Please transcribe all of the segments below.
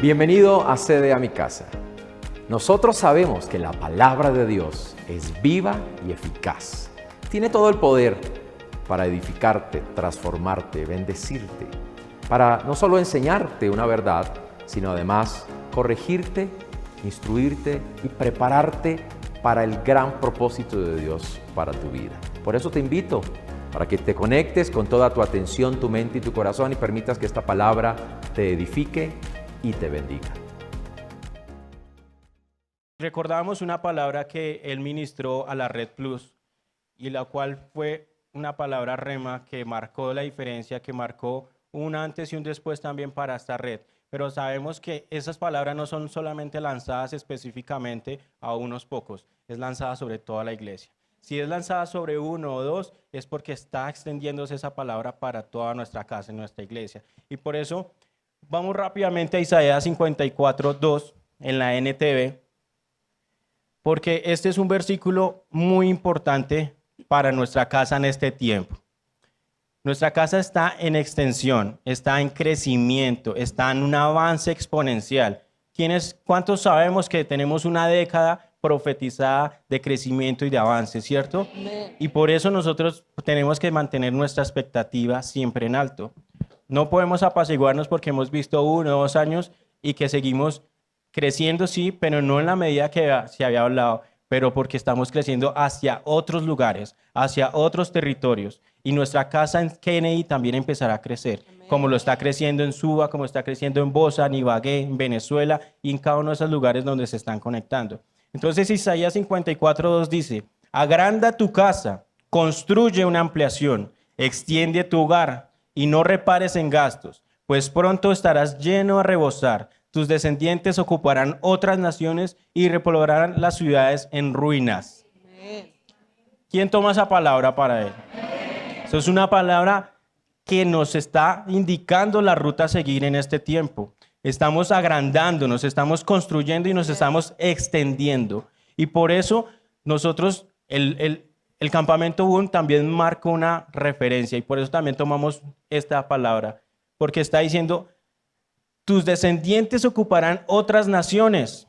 Bienvenido a Sede a mi casa. Nosotros sabemos que la palabra de Dios es viva y eficaz. Tiene todo el poder para edificarte, transformarte, bendecirte, para no solo enseñarte una verdad, sino además corregirte, instruirte y prepararte para el gran propósito de Dios para tu vida. Por eso te invito para que te conectes con toda tu atención, tu mente y tu corazón y permitas que esta palabra te edifique y te bendiga. Recordamos una palabra que él ministró a la Red Plus y la cual fue una palabra rema que marcó la diferencia, que marcó un antes y un después también para esta red. Pero sabemos que esas palabras no son solamente lanzadas específicamente a unos pocos, es lanzada sobre toda la iglesia. Si es lanzada sobre uno o dos, es porque está extendiéndose esa palabra para toda nuestra casa, nuestra iglesia. Y por eso vamos rápidamente a Isaías 54:2 en la NTV, porque este es un versículo muy importante para nuestra casa en este tiempo. Nuestra casa está en extensión, está en crecimiento, está en un avance exponencial. ¿Cuántos sabemos que tenemos una década profetizada de crecimiento y de avance, cierto? Y por eso nosotros tenemos que mantener nuestra expectativa siempre en alto. No podemos apaciguarnos porque hemos visto 1 o 2 años y que seguimos creciendo, sí, pero no en la medida que se había hablado, pero porque estamos creciendo hacia otros lugares, hacia otros territorios. Y nuestra casa en Kennedy también empezará a crecer, como lo está creciendo en Suba, como está creciendo en Bosa, en Ibagué, en Venezuela y en cada uno de esos lugares donde se están conectando. Entonces Isaías 54:2 dice: agranda tu casa, construye una ampliación, extiende tu hogar y no repares en gastos, pues pronto estarás lleno a rebosar. Tus descendientes ocuparán otras naciones y repoblarán las ciudades en ruinas. ¿Quién toma esa palabra para él? Eso es una palabra que nos está indicando la ruta a seguir en este tiempo. Estamos agrandándonos, estamos construyendo y nos estamos extendiendo. Y por eso nosotros, el campamento Boom también marca una referencia y por eso también tomamos esta palabra, porque está diciendo: tus descendientes ocuparán otras naciones.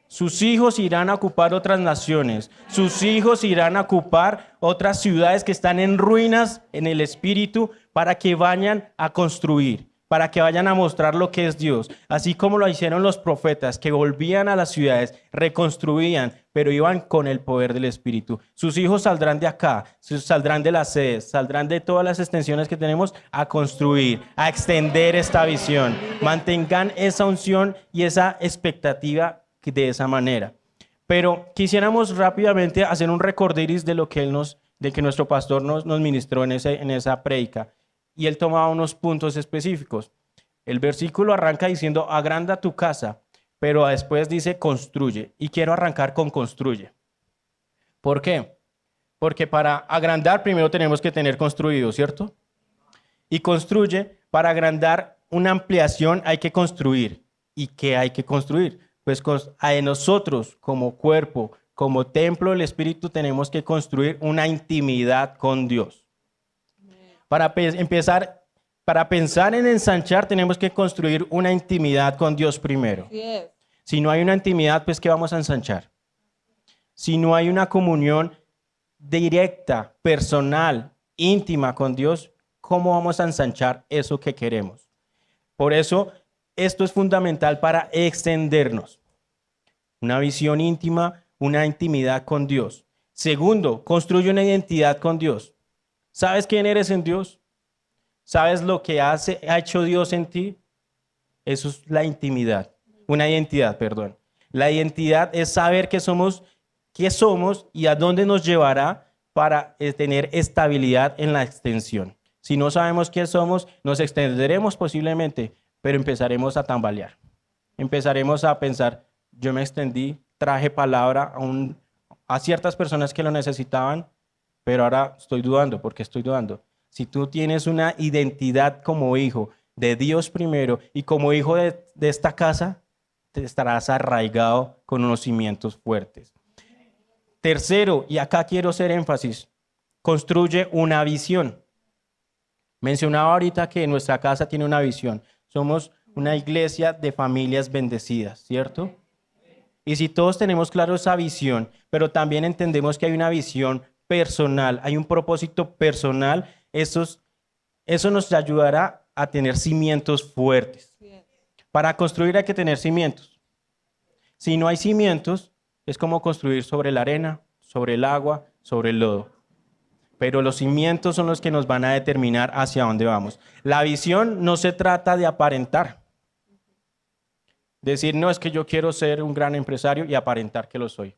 Sus hijos irán a ocupar otras naciones. Sus hijos irán a ocupar otras ciudades que están en ruinas en el espíritu para que vayan a construir, para que vayan a mostrar lo que es Dios. Así como lo hicieron los profetas, que volvían a las ciudades, reconstruían, pero iban con el poder del Espíritu. Sus hijos saldrán de acá, saldrán de las sedes, saldrán de todas las extensiones que tenemos a construir, a extender esta visión. Mantengan esa unción y esa expectativa de esa manera. Pero quisiéramos rápidamente hacer un recorderis de lo que de que nuestro pastor nos ministró en esa prédica. Y él tomaba unos puntos específicos. El versículo arranca diciendo: agranda tu casa, pero después dice construye. Y quiero arrancar con construye. ¿Por qué? Porque para agrandar primero tenemos que tener construido, ¿cierto? Y construye, para agrandar una ampliación hay que construir. ¿Y qué hay que construir? Pues a nosotros como cuerpo, como templo del Espíritu, tenemos que construir una intimidad con Dios. Para pensar en ensanchar, tenemos que construir una intimidad con Dios primero. Si no hay una intimidad, pues ¿qué vamos a ensanchar? Si no hay una comunión directa, personal, íntima con Dios, ¿cómo vamos a ensanchar eso que queremos? Por eso, esto es fundamental para extendernos. Una visión íntima, una intimidad con Dios. Segundo, construye una identidad con Dios. ¿Sabes quién eres en Dios? ¿Sabes lo que ha hecho Dios en ti? Eso es la intimidad. Una identidad, perdón. La identidad es saber qué somos y a dónde nos llevará para tener estabilidad en la extensión. Si no sabemos quién somos, nos extenderemos posiblemente, pero empezaremos a tambalear. Empezaremos a pensar: yo me extendí, traje palabra a ciertas personas que lo necesitaban, pero ahora estoy dudando. ¿Por qué estoy dudando? Si tú tienes una identidad como hijo de Dios primero y como hijo de esta casa, te estarás arraigado con unos cimientos fuertes. Tercero, y acá quiero hacer énfasis, construye una visión. Mencionaba ahorita que nuestra casa tiene una visión. Somos una iglesia de familias bendecidas, ¿cierto? Y si todos tenemos claro esa visión, pero también entendemos que hay una visión personal, hay un propósito personal, eso nos ayudará a tener cimientos fuertes. Para construir hay que tener cimientos. Si no hay cimientos, es como construir sobre la arena, sobre el agua, sobre el lodo. Pero los cimientos son los que nos van a determinar hacia dónde vamos. La visión no se trata de aparentar. Decir, no, es que yo quiero ser un gran empresario y aparentar que lo soy.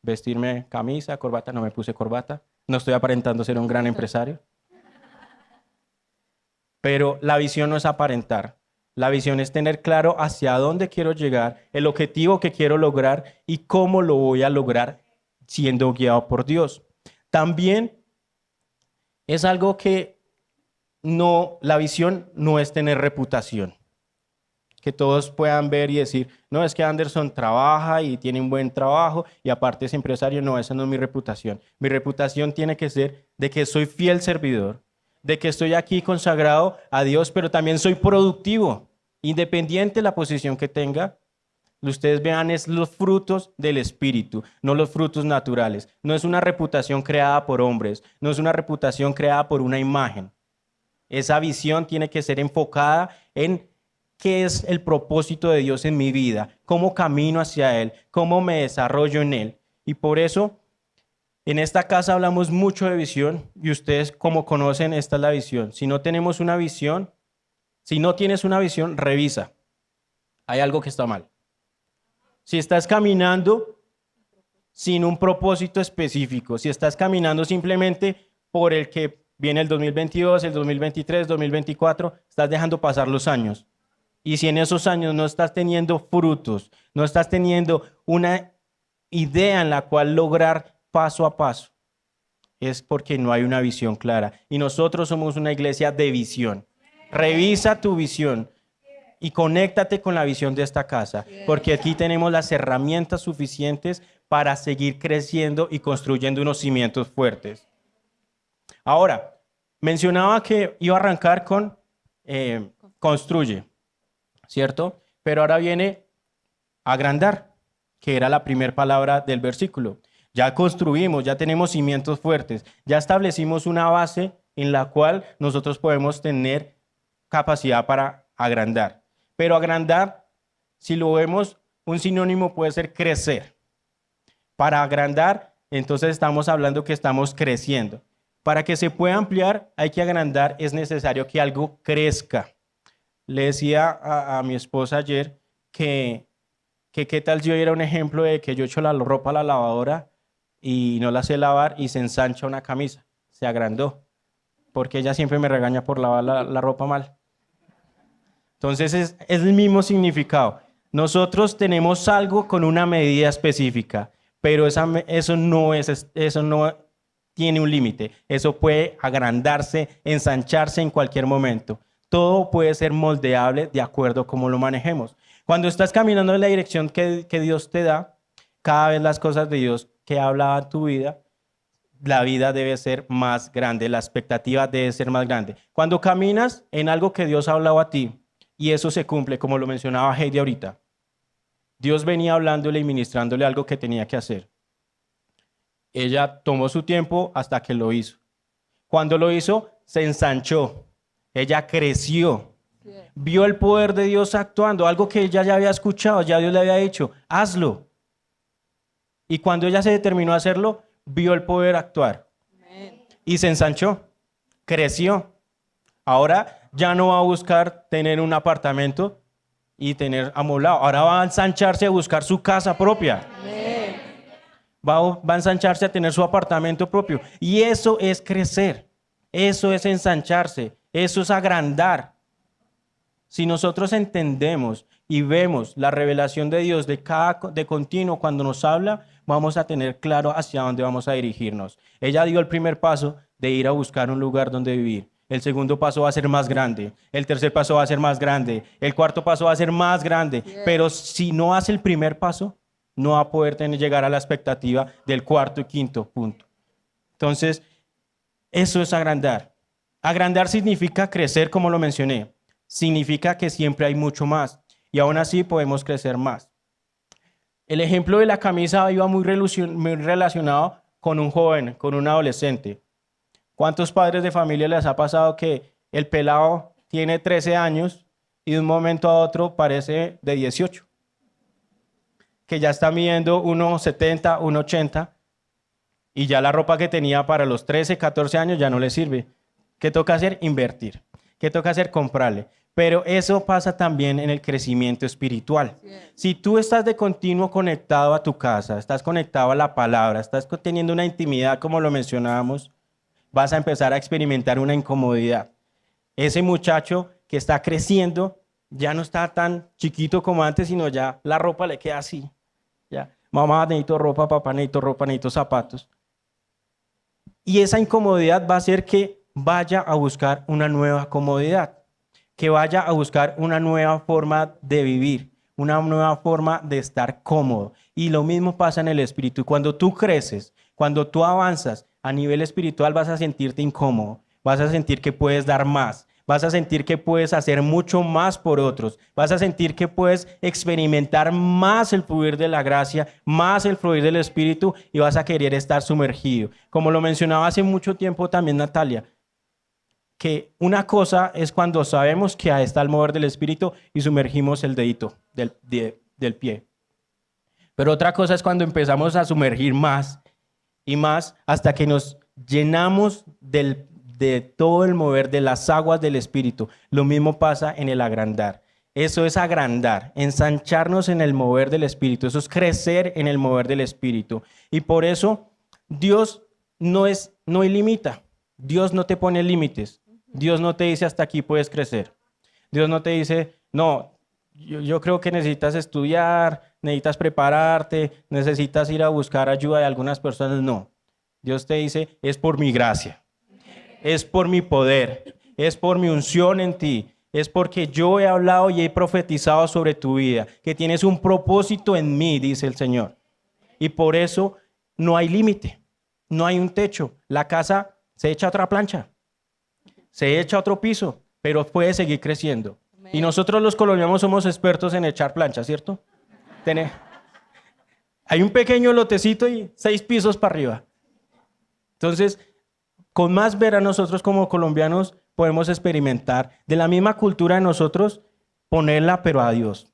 Vestirme camisa, corbata, no me puse corbata. No estoy aparentando ser un gran empresario. Pero la visión no es aparentar. La visión es tener claro hacia dónde quiero llegar, el objetivo que quiero lograr y cómo lo voy a lograr siendo guiado por Dios. También es algo que la visión no es tener reputación. Que todos puedan ver y decir, no, es que Anderson trabaja y tiene un buen trabajo y aparte es empresario. No, esa no es mi reputación. Mi reputación tiene que ser de que soy fiel servidor, de que estoy aquí consagrado a Dios, pero también soy productivo, independiente de la posición que tenga. Ustedes vean, es los frutos del Espíritu, no los frutos naturales. No es una reputación creada por hombres, no es una reputación creada por una imagen. Esa visión tiene que ser enfocada en qué es el propósito de Dios en mi vida, cómo camino hacia Él, cómo me desarrollo en Él. Y por eso, en esta casa hablamos mucho de visión y ustedes, como conocen, esta es la visión. Si no tenemos una visión, si no tienes una visión, revisa. Hay algo que está mal. Si estás caminando sin un propósito específico, si estás caminando simplemente por el que viene el 2022, el 2023, 2024, estás dejando pasar los años. Y si en esos años no estás teniendo frutos, no estás teniendo una idea en la cual lograr paso a paso, es porque no hay una visión clara. Y nosotros somos una iglesia de visión. Revisa tu visión y conéctate con la visión de esta casa, porque aquí tenemos las herramientas suficientes para seguir creciendo y construyendo unos cimientos fuertes. Ahora, mencionaba que iba a arrancar con construye, ¿cierto? Pero ahora viene agrandar, que era la primera palabra del versículo. Ya construimos, ya tenemos cimientos fuertes, ya establecimos una base en la cual nosotros podemos tener capacidad para agrandar. Pero agrandar, si lo vemos, un sinónimo puede ser crecer. Para agrandar, entonces estamos hablando que estamos creciendo. Para que se pueda ampliar, hay que agrandar, es necesario que algo crezca. Le decía a mi esposa ayer que qué tal si yo era un ejemplo de que yo echo la ropa a la lavadora y no la sé lavar y se ensancha una camisa, se agrandó, porque ella siempre me regaña por lavar la ropa mal. Entonces es el mismo significado. Nosotros tenemos algo con una medida específica, pero eso no tiene un límite. Eso puede agrandarse, ensancharse en cualquier momento. Todo puede ser moldeable de acuerdo a cómo lo manejemos. Cuando estás caminando en la dirección que Dios te da, cada vez las cosas de Dios que habla en tu vida, la vida debe ser más grande, la expectativa debe ser más grande. Cuando caminas en algo que Dios ha hablado a ti, y eso se cumple, como lo mencionaba Heidi ahorita, Dios venía hablándole y ministrándole algo que tenía que hacer. Ella tomó su tiempo hasta que lo hizo. Cuando lo hizo, se ensanchó. Ella creció. Vio el poder de Dios actuando, algo que ella ya había escuchado, ya Dios le había dicho, hazlo. Y cuando ella se determinó a hacerlo, vio el poder actuar. Y se ensanchó, creció. Ahora ya no va a buscar tener un apartamento y tener amoblado. Ahora va a ensancharse a buscar su casa propia. Va a ensancharse a tener su apartamento propio. Y eso es crecer. Eso es ensancharse. Eso es agrandar. Si nosotros entendemos y vemos la revelación de Dios de continuo cuando nos habla, vamos a tener claro hacia dónde vamos a dirigirnos. Ella dio el primer paso de ir a buscar un lugar donde vivir. El segundo paso va a ser más grande. El tercer paso va a ser más grande. El cuarto paso va a ser más grande. Pero si no hace el primer paso, no va a poder llegar a la expectativa del cuarto y quinto punto. Entonces, eso es agrandar. Agrandar significa crecer, como lo mencioné. significa que siempre hay mucho más y aún así podemos crecer más. El ejemplo de la camisa iba muy relacionado con un joven, con un adolescente. ¿Cuántos padres de familia les ha pasado que el pelado tiene 13 años y de un momento a otro parece de 18? Que ya está midiendo 1,70, 1,80 y ya la ropa que tenía para los 13, 14 años ya no le sirve. ¿Qué toca hacer? Invertir. ¿Qué toca hacer? Comprarle. Pero eso pasa también en el crecimiento espiritual. Si tú estás de continuo conectado a tu casa, estás conectado a la palabra, estás teniendo una intimidad como lo mencionábamos, vas a empezar a experimentar una incomodidad. Ese muchacho que está creciendo ya no está tan chiquito como antes, sino ya la ropa le queda así. Ya, mamá, necesito ropa, papá, necesito zapatos. Y esa incomodidad va a hacer que vaya a buscar una nueva comodidad, que vaya a buscar una nueva forma de vivir, una nueva forma de estar cómodo. Y lo mismo pasa en el espíritu. Cuando tú creces, cuando tú avanzas a nivel espiritual, vas a sentirte incómodo, vas a sentir que puedes dar más, vas a sentir que puedes hacer mucho más por otros, vas a sentir que puedes experimentar más el fluir de la gracia, más el fluir del espíritu y vas a querer estar sumergido. Como lo mencionaba hace mucho tiempo también Natalia, que una cosa es cuando sabemos que ahí está el mover del espíritu y sumergimos el dedito del pie. Pero otra cosa es cuando empezamos a sumergir más y más hasta que nos llenamos de todo el mover de las aguas del espíritu. Lo mismo pasa en el agrandar. Eso es agrandar, ensancharnos en el mover del espíritu. Eso es crecer en el mover del espíritu. Y por eso Dios no ilimita. Dios no te pone límites. Dios no te dice hasta aquí puedes crecer. Dios no te dice, no, yo creo que necesitas estudiar, necesitas prepararte, necesitas ir a buscar ayuda de algunas personas. No. Dios te dice, es por mi gracia, es por mi poder, es por mi unción en ti, es porque yo he hablado y he profetizado sobre tu vida, que tienes un propósito en mí, dice el Señor. Y por eso no hay límite, no hay un techo. La casa se echa a otra plancha, se echa a otro piso, pero puede seguir creciendo. Amén. Y nosotros los colombianos somos expertos en echar plancha, ¿cierto? Hay un pequeño lotecito y 6 pisos para arriba. Entonces, con más ver nosotros como colombianos podemos experimentar de la misma cultura de nosotros, ponerla pero a Dios.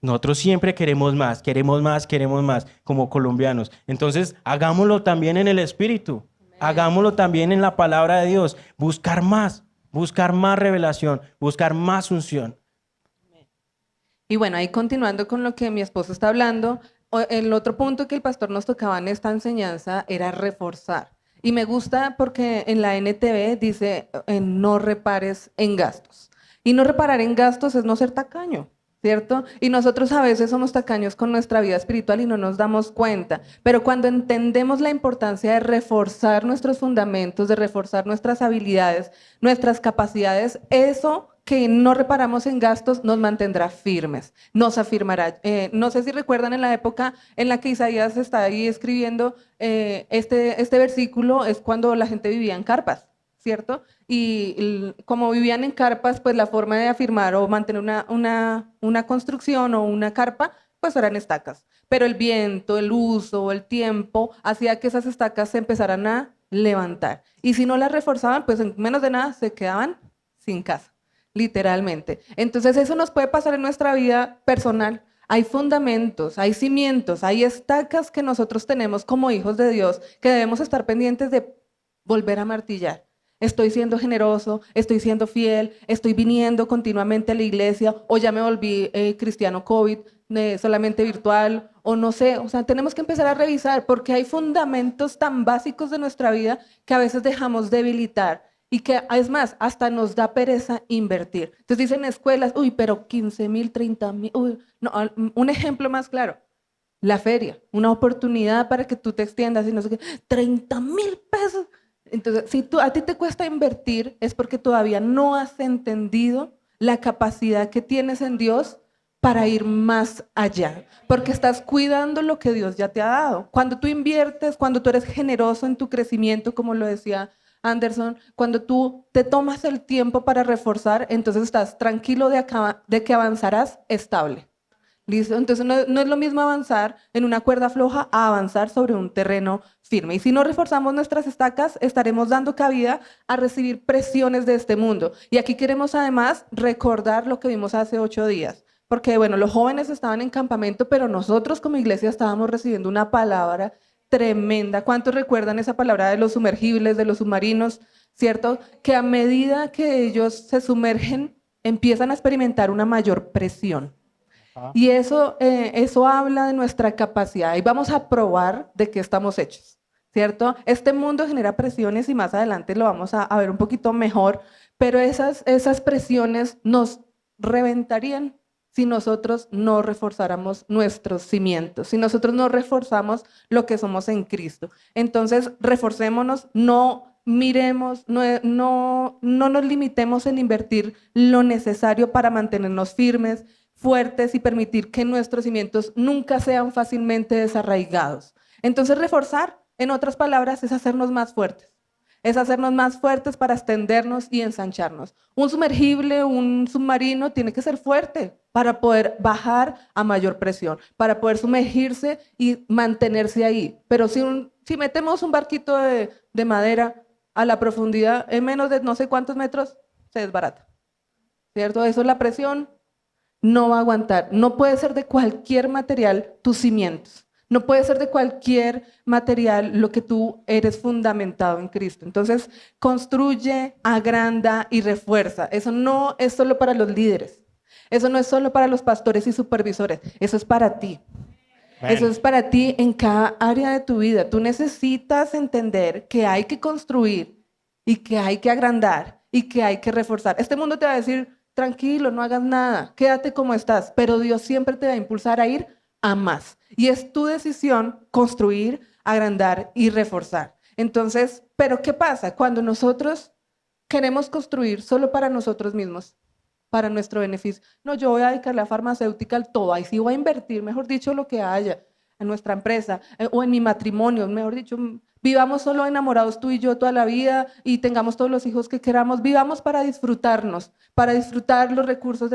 Nosotros siempre queremos más, queremos más, queremos más como colombianos. Entonces, hagámoslo también en el espíritu. Hagámoslo también en la palabra de Dios. Buscar más revelación, buscar más unción. Y bueno, ahí continuando con lo que mi esposo está hablando, el otro punto que el pastor nos tocaba en esta enseñanza era reforzar. Y me gusta porque en la NTV dice, no repares en gastos. Y no reparar en gastos es no ser tacaño, ¿cierto? Y nosotros a veces somos tacaños con nuestra vida espiritual y no nos damos cuenta. Pero cuando entendemos la importancia de reforzar nuestros fundamentos, de reforzar nuestras habilidades, nuestras capacidades, eso que no reparamos en gastos nos mantendrá firmes, nos afirmará. No sé si recuerdan en la época en la que Isaías está ahí escribiendo este versículo, es cuando la gente vivía en carpas, ¿cierto? Y como vivían en carpas, pues la forma de afirmar o mantener una construcción o una carpa, pues eran estacas. Pero el viento, el uso, el tiempo, hacía que esas estacas se empezaran a levantar. Y si no las reforzaban, pues en menos de nada se quedaban sin casa. Literalmente. Entonces eso nos puede pasar en nuestra vida personal. Hay fundamentos, hay cimientos, hay estacas que nosotros tenemos como hijos de Dios que debemos estar pendientes de volver a martillar. Estoy siendo generoso, estoy siendo fiel, estoy viniendo continuamente a la iglesia o ya me volví cristiano COVID, solamente virtual o no sé. O sea, tenemos que empezar a revisar porque hay fundamentos tan básicos de nuestra vida que a veces dejamos debilitar. Y que, es más, hasta nos da pereza invertir. Entonces dicen escuelas, uy, pero 15,000, 30,000, uy. No, un ejemplo más claro, la feria, una oportunidad para que tú te extiendas y no sé qué, 30,000 pesos. Entonces, si a ti te cuesta invertir, es porque todavía no has entendido la capacidad que tienes en Dios para ir más allá, porque estás cuidando lo que Dios ya te ha dado. Cuando tú inviertes, cuando tú eres generoso en tu crecimiento, como lo decía Anderson, cuando tú te tomas el tiempo para reforzar, entonces estás tranquilo de que avanzarás estable. ¿Listo? Entonces no es lo mismo avanzar en una cuerda floja a avanzar sobre un terreno firme. Y si no reforzamos nuestras estacas, estaremos dando cabida a recibir presiones de este mundo. Y aquí queremos además recordar lo que vimos hace 8 días. Porque bueno, los jóvenes estaban en campamento, pero nosotros como iglesia estábamos recibiendo una palabra tremenda. ¿Cuántos recuerdan esa palabra de los sumergibles, de los submarinos? ¿Cierto? Que a medida que ellos se sumergen, empiezan a experimentar una mayor presión. Y eso habla de nuestra capacidad y vamos a probar de qué estamos hechos, ¿cierto? Este mundo genera presiones y más adelante lo vamos a ver un poquito mejor, pero esas presiones nos reventarían si nosotros no reforzáramos nuestros cimientos, si nosotros no reforzamos lo que somos en Cristo. Entonces, reforcémonos, no miremos, no nos limitemos en invertir lo necesario para mantenernos firmes, fuertes y permitir que nuestros cimientos nunca sean fácilmente desarraigados. Entonces, reforzar, en otras palabras, es hacernos más fuertes. Es hacernos más fuertes para extendernos y ensancharnos. Un sumergible, un submarino tiene que ser fuerte para poder bajar a mayor presión, para poder sumergirse y mantenerse ahí. Pero si metemos un barquito de madera a la profundidad, en menos de no sé cuántos metros, se desbarata. ¿Cierto? Eso es la presión. No va a aguantar. No puede ser de cualquier material tus cimientos. No puede ser de cualquier material lo que tú eres fundamentado en Cristo. Entonces, construye, agranda y refuerza. Eso no es solo para los líderes. Eso no es solo para los pastores y supervisores. Eso es para ti. Eso es para ti en cada área de tu vida. Tú necesitas entender que hay que construir y que hay que agrandar y que hay que reforzar. Este mundo te va a decir, tranquilo, no hagas nada, quédate como estás, pero Dios siempre te va a impulsar a ir a más. Y es tu decisión construir, agrandar y reforzar. Entonces, ¿pero qué pasa? Cuando nosotros queremos construir solo para nosotros mismos, para nuestro beneficio. No, yo voy a dedicar la farmacéutica al todo, ahí sí voy a invertir, mejor dicho, lo que haya en nuestra empresa o en mi matrimonio, mejor dicho, vivamos solo enamorados tú y yo toda la vida y tengamos todos los hijos que queramos, vivamos para disfrutarnos, para disfrutar los recursos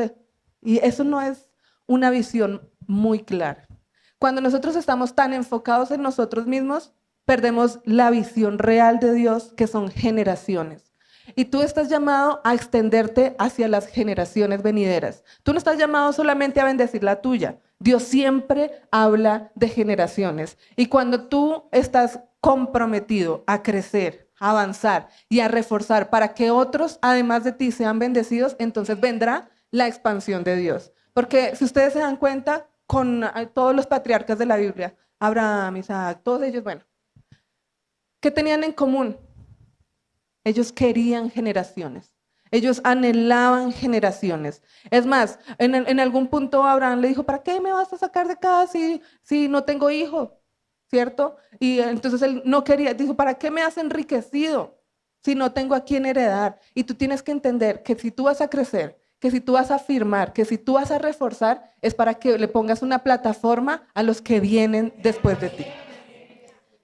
Y eso no es una visión muy clara. Cuando nosotros estamos tan enfocados en nosotros mismos, perdemos la visión real de Dios, que son generaciones. Y tú estás llamado a extenderte hacia las generaciones venideras. Tú no estás llamado solamente a bendecir la tuya. Dios siempre habla de generaciones. Y cuando tú estás comprometido a crecer, a avanzar y a reforzar para que otros, además de ti, sean bendecidos, entonces vendrá la expansión de Dios. Porque si ustedes se dan cuenta, con todos los patriarcas de la Biblia, Abraham, Isaac, todos ellos, bueno, ¿qué tenían en común? Ellos querían generaciones. Ellos anhelaban generaciones. Es más, en algún punto Abraham le dijo, ¿para qué me vas a sacar de casa si no tengo hijo? ¿Cierto? Y entonces él no quería, dijo, ¿para qué me has enriquecido si no tengo a quién heredar? Y tú tienes que entender que si tú vas a crecer, que si tú vas a afirmar, que si tú vas a reforzar, es para que le pongas una plataforma a los que vienen después de ti.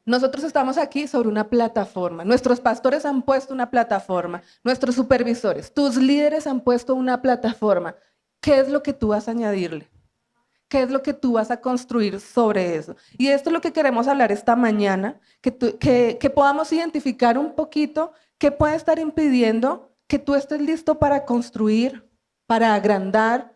Nosotros estamos aquí sobre una plataforma. Nuestros pastores han puesto una plataforma. Nuestros supervisores, tus líderes han puesto una plataforma. ¿Qué es lo que tú vas a añadirle? ¿Qué es lo que tú vas a construir sobre eso? Y esto es lo que queremos hablar esta mañana, que podamos identificar un poquito qué puede estar impidiendo que tú estés listo para construir, para agrandar,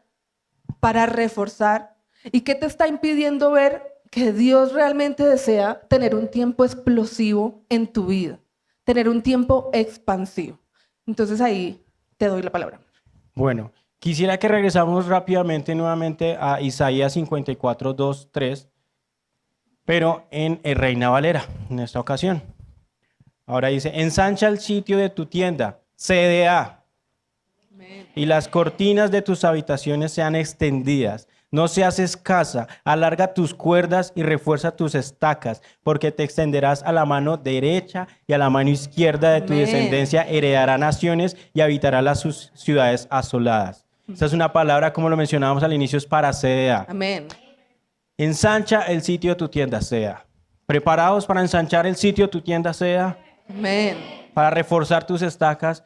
para reforzar. ¿Y qué te está impidiendo ver que Dios realmente desea tener un tiempo explosivo en tu vida, tener un tiempo expansivo? Entonces ahí te doy la palabra. Bueno, quisiera que regresamos rápidamente nuevamente a Isaías 54, 2, 3, pero en el Reina Valera, en esta ocasión. Ahora dice, ensancha el sitio de tu tienda, CDA, y las cortinas de tus habitaciones sean extendidas. No seas escasa, alarga tus cuerdas y refuerza tus estacas, porque te extenderás a la mano derecha y a la mano izquierda de tu descendencia, heredará naciones y habitará las ciudades asoladas. Esta es una palabra, como lo mencionábamos al inicio, es para CDA. Amén. Ensancha el sitio de tu tienda, CDA. ¿Preparados para ensanchar el sitio de tu tienda, CDA? Amén. para reforzar tus estacas,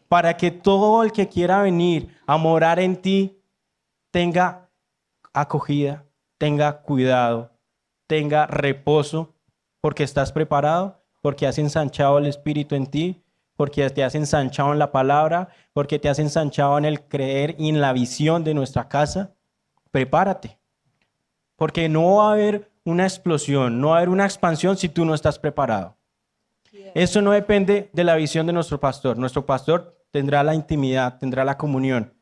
para que todo el que quiera venir a morar en ti tenga acogida, tenga cuidado, tenga reposo, porque estás preparado, porque has ensanchado el Espíritu en ti, porque te has ensanchado en la palabra, porque te has ensanchado en el creer y en la visión de nuestra casa. Prepárate, porque no va a haber una explosión, no va a haber una expansión si tú no estás preparado. Eso no depende de la visión de nuestro pastor. Nuestro pastor tendrá la intimidad, tendrá la comunión,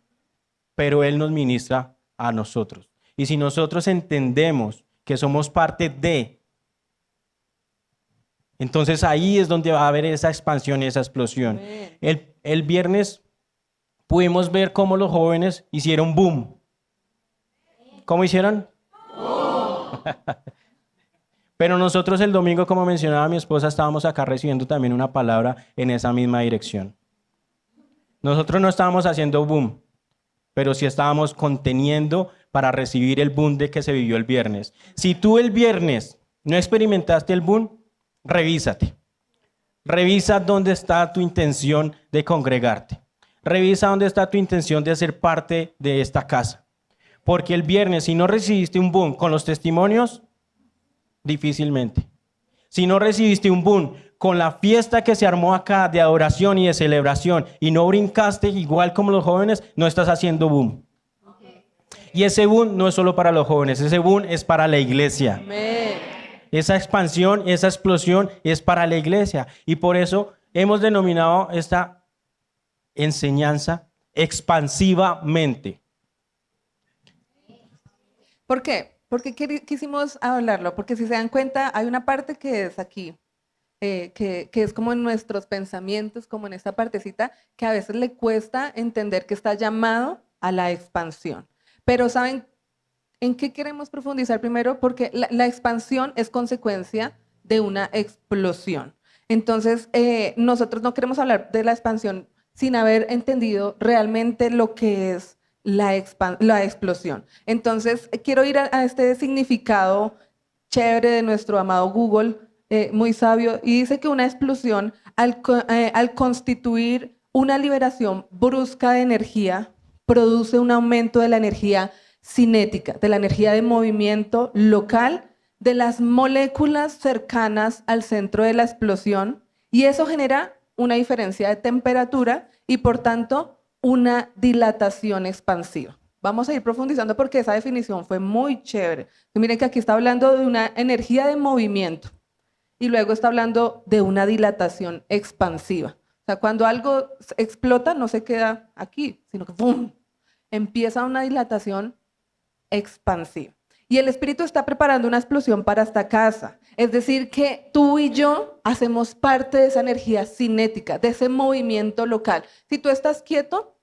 pero él nos ministra a nosotros. Y si nosotros entendemos que somos parte de, entonces ahí es donde va a haber esa expansión y esa explosión. El viernes pudimos ver cómo los jóvenes hicieron boom. ¿Cómo hicieron? Pero nosotros el domingo, como mencionaba mi esposa, estábamos acá recibiendo también una palabra en esa misma dirección. Nosotros no estábamos haciendo boom, pero sí estábamos conteniendo para recibir el boom de que se vivió el viernes. Si tú el viernes no experimentaste el boom, revísate. Revisa dónde está tu intención de congregarte. Revisa dónde está tu intención de ser parte de esta casa. Porque el viernes, si no recibiste un boom con los testimonios, difícilmente. Si no recibiste un boom con la fiesta que se armó acá de adoración y de celebración y no brincaste igual como los jóvenes, no estás haciendo boom. Y ese boom no es solo para los jóvenes, ese boom es para la iglesia. Amén. Esa expansión, esa explosión es para la iglesia. Y por eso hemos denominado esta enseñanza expansivamente. ¿Por qué? Porque quisimos hablarlo, porque si se dan cuenta, hay una parte que es aquí, que es como en nuestros pensamientos, como en esta partecita, que a veces le cuesta entender que está llamado a la expansión. Pero ¿saben en qué queremos profundizar primero? Porque la expansión es consecuencia de una explosión. Entonces, nosotros no queremos hablar de la expansión sin haber entendido realmente lo que es la explosión. Entonces, quiero ir a este significado chévere de nuestro amado Google, muy sabio, y dice que una explosión, al constituir una liberación brusca de energía, produce un aumento de la energía cinética, de la energía de movimiento local, de las moléculas cercanas al centro de la explosión, y eso genera una diferencia de temperatura y, por tanto, una dilatación expansiva. Vamos a ir profundizando porque esa definición fue muy chévere. Miren que aquí está hablando de una energía de movimiento y luego está hablando de una dilatación expansiva. O sea, cuando algo explota no se queda aquí, sino que ¡pum!, empieza una dilatación expansiva. Y el Espíritu está preparando una explosión para esta casa. Es decir, que tú y yo hacemos parte de esa energía cinética, de ese movimiento local. Si tú estás quieto,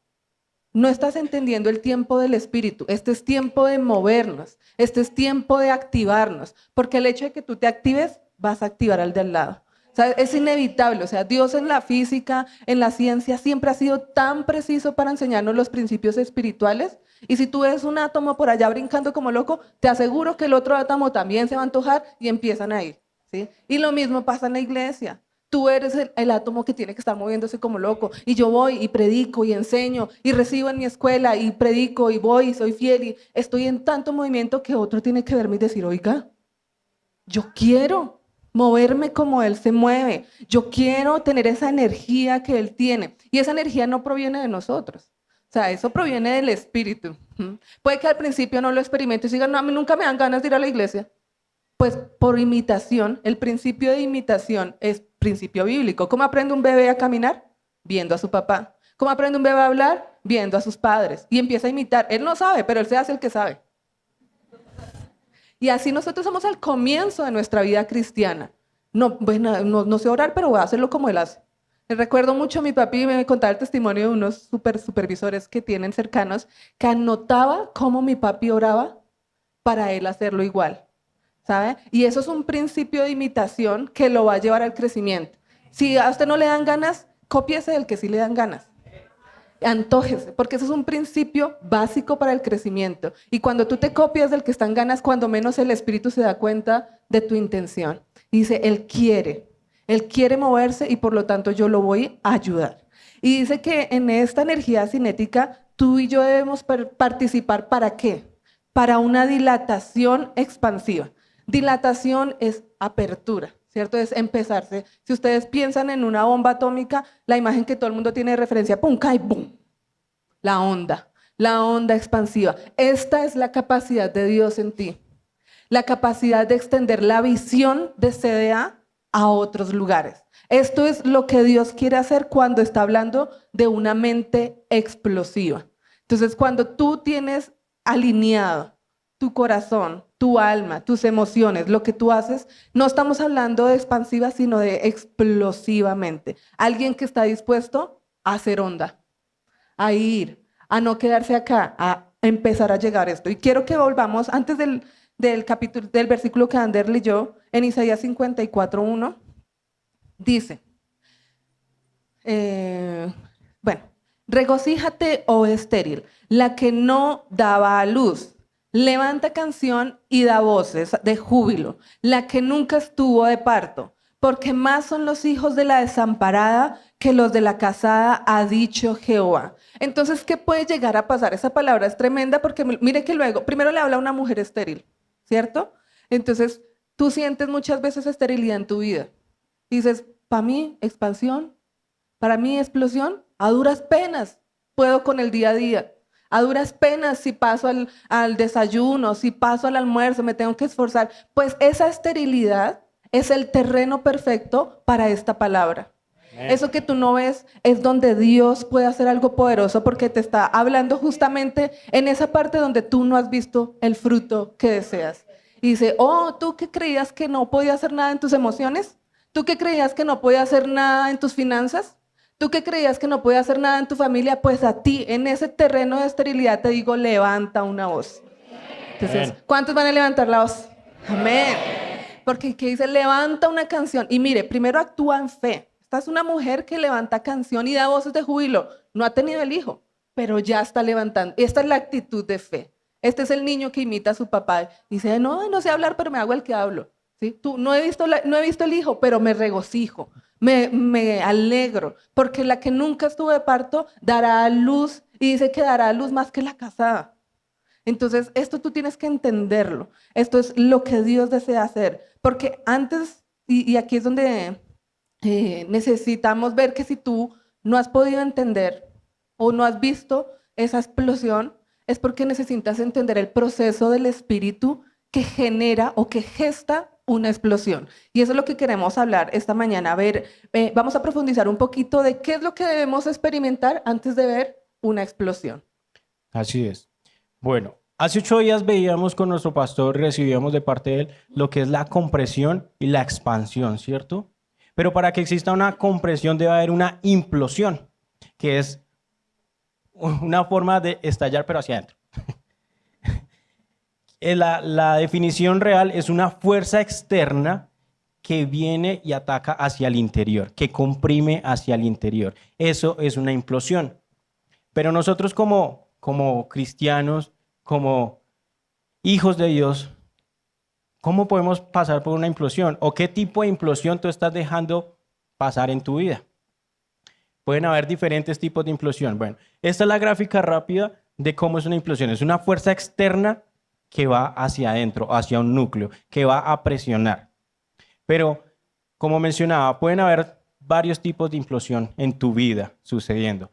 no estás entendiendo el tiempo del Espíritu. Este es tiempo de movernos, este es tiempo de activarnos, porque el hecho de que tú te actives, vas a activar al de al lado. O sea, es inevitable. O sea, Dios en la física, en la ciencia, siempre ha sido tan preciso para enseñarnos los principios espirituales. Y si tú ves un átomo por allá brincando como loco, te aseguro que el otro átomo también se va a antojar y empiezan a ir, ¿sí? Y lo mismo pasa en la iglesia. Tú eres el átomo que tiene que estar moviéndose como loco. Y yo voy y predico y enseño y recibo en mi escuela y predico y voy y soy fiel y estoy en tanto movimiento que otro tiene que verme y decir, oiga, yo quiero moverme como Él se mueve. Yo quiero tener esa energía que Él tiene. Y esa energía no proviene de nosotros. O sea, eso proviene del Espíritu. Puede que al principio no lo experimentes y digan, no, a mí nunca me dan ganas de ir a la iglesia. Pues por imitación, el principio de imitación es principio bíblico. ¿Cómo aprende un bebé a caminar? Viendo a su papá. ¿Cómo aprende un bebé a hablar? Viendo a sus padres. Y empieza a imitar. Él no sabe, pero él se hace el que sabe. Y así nosotros somos al comienzo de nuestra vida cristiana. No, bueno, no sé orar, pero voy a hacerlo como él hace. Recuerdo mucho a mi papi, me contaba el testimonio de unos supervisores que tienen cercanos, que anotaba cómo mi papi oraba para él hacerlo igual, ¿sabe? Y eso es un principio de imitación que lo va a llevar al crecimiento. Si a usted no le dan ganas, cópiese del que sí le dan ganas. Antójese, porque eso es un principio básico para el crecimiento. Y cuando tú te copias del que está en ganas, cuando menos el Espíritu se da cuenta de tu intención. Dice, Él quiere. Él quiere moverse y por lo tanto yo lo voy a ayudar. Y dice que en esta energía cinética tú y yo debemos participar. ¿Para qué? Para una dilatación expansiva. Dilatación es apertura, ¿cierto? Es empezarse. Si ustedes piensan en una bomba atómica, la imagen que todo el mundo tiene de referencia, ¡pum! Cae, ¡pum! La onda expansiva. Esta es la capacidad de Dios en ti. La capacidad de extender la visión de CDA a otros lugares. Esto es lo que Dios quiere hacer cuando está hablando de una mente explosiva. Entonces, cuando tú tienes alineado tu corazón, tu alma, tus emociones, lo que tú haces, no estamos hablando de expansiva, sino de explosivamente. Alguien que está dispuesto a hacer onda, a ir, a no quedarse acá, a empezar a llegar a esto. Y quiero que volvamos antes del capítulo, del versículo que Ander leyó, en Isaías 54:1, dice, bueno, regocíjate, oh estéril, la que no daba a luz. Levanta canción y da voces de júbilo, la que nunca estuvo de parto, porque más son los hijos de la desamparada que los de la casada, ha dicho Jehová. Entonces, ¿qué puede llegar a pasar? Esa palabra es tremenda porque mire que luego, primero le habla a una mujer estéril, ¿cierto? Entonces, tú sientes muchas veces esterilidad en tu vida. Y dices, para mí, expansión, para mí, explosión, a duras penas puedo con el día a día. A duras penas si paso al desayuno, si paso al almuerzo, me tengo que esforzar. Pues esa esterilidad es el terreno perfecto para esta palabra. Eso que tú no ves es donde Dios puede hacer algo poderoso porque te está hablando justamente en esa parte donde tú no has visto el fruto que deseas. Y dice, oh, ¿tú que creías que no podías hacer nada en tus emociones? ¿Tú que creías que no podías hacer nada en tus finanzas? ¿Tú que creías que no podías hacer nada en tu familia? Pues a ti, en ese terreno de esterilidad, te digo, levanta una voz. Entonces, ¿cuántos van a levantar la voz? Amén. Porque ¿qué dice? Levanta una canción. Y mire, primero actúa en fe. Esta es una mujer que levanta canción y da voces de júbilo. No ha tenido el hijo, pero ya está levantando. Esta es la actitud de fe. Este es el niño que imita a su papá. Dice, no sé hablar, pero me hago el que hablo. ¿Sí? No he visto el hijo, pero me regocijo. Me alegro, porque la que nunca estuvo de parto dará a luz, y dice que dará a luz más que la casada. Entonces, esto tú tienes que entenderlo. Esto es lo que Dios desea hacer. Porque antes, y aquí es donde necesitamos ver que si tú no has podido entender o no has visto esa explosión, es porque necesitas entender el proceso del espíritu que genera o que gesta una explosión. Y eso es lo que queremos hablar esta mañana. A ver, vamos a profundizar un poquito de qué es lo que debemos experimentar antes de ver una explosión. Así es. Bueno, hace 8 días veíamos con nuestro pastor, recibíamos de parte de él lo que es la compresión y la expansión, ¿cierto? Pero para que exista una compresión debe haber una implosión, que es una forma de estallar pero hacia adentro. La definición real es una fuerza externa que viene y ataca hacia el interior, que comprime hacia el interior. Eso es una implosión. Pero nosotros como cristianos, como hijos de Dios, ¿cómo podemos pasar por una implosión? ¿O qué tipo de implosión tú estás dejando pasar en tu vida? Pueden haber diferentes tipos de implosión. Bueno, esta es la gráfica rápida de cómo es una implosión. Es una fuerza externa que va hacia adentro, hacia un núcleo, que va a presionar. Pero, como mencionaba, pueden haber varios tipos de implosión en tu vida sucediendo.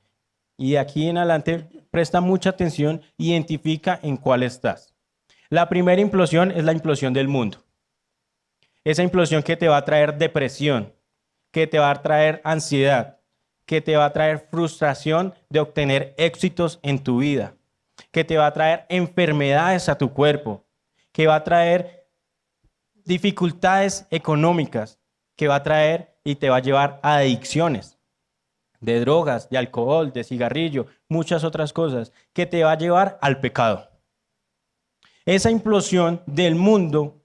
Y de aquí en adelante, presta mucha atención, identifica en cuál estás. La primera implosión es la implosión del mundo. Esa implosión que te va a traer depresión, que te va a traer ansiedad, que te va a traer frustración de obtener éxitos en tu vida, que te va a traer enfermedades a tu cuerpo, que va a traer dificultades económicas, que va a traer y te va a llevar a adicciones de drogas, de alcohol, de cigarrillo, muchas otras cosas, que te va a llevar al pecado. Esa implosión del mundo,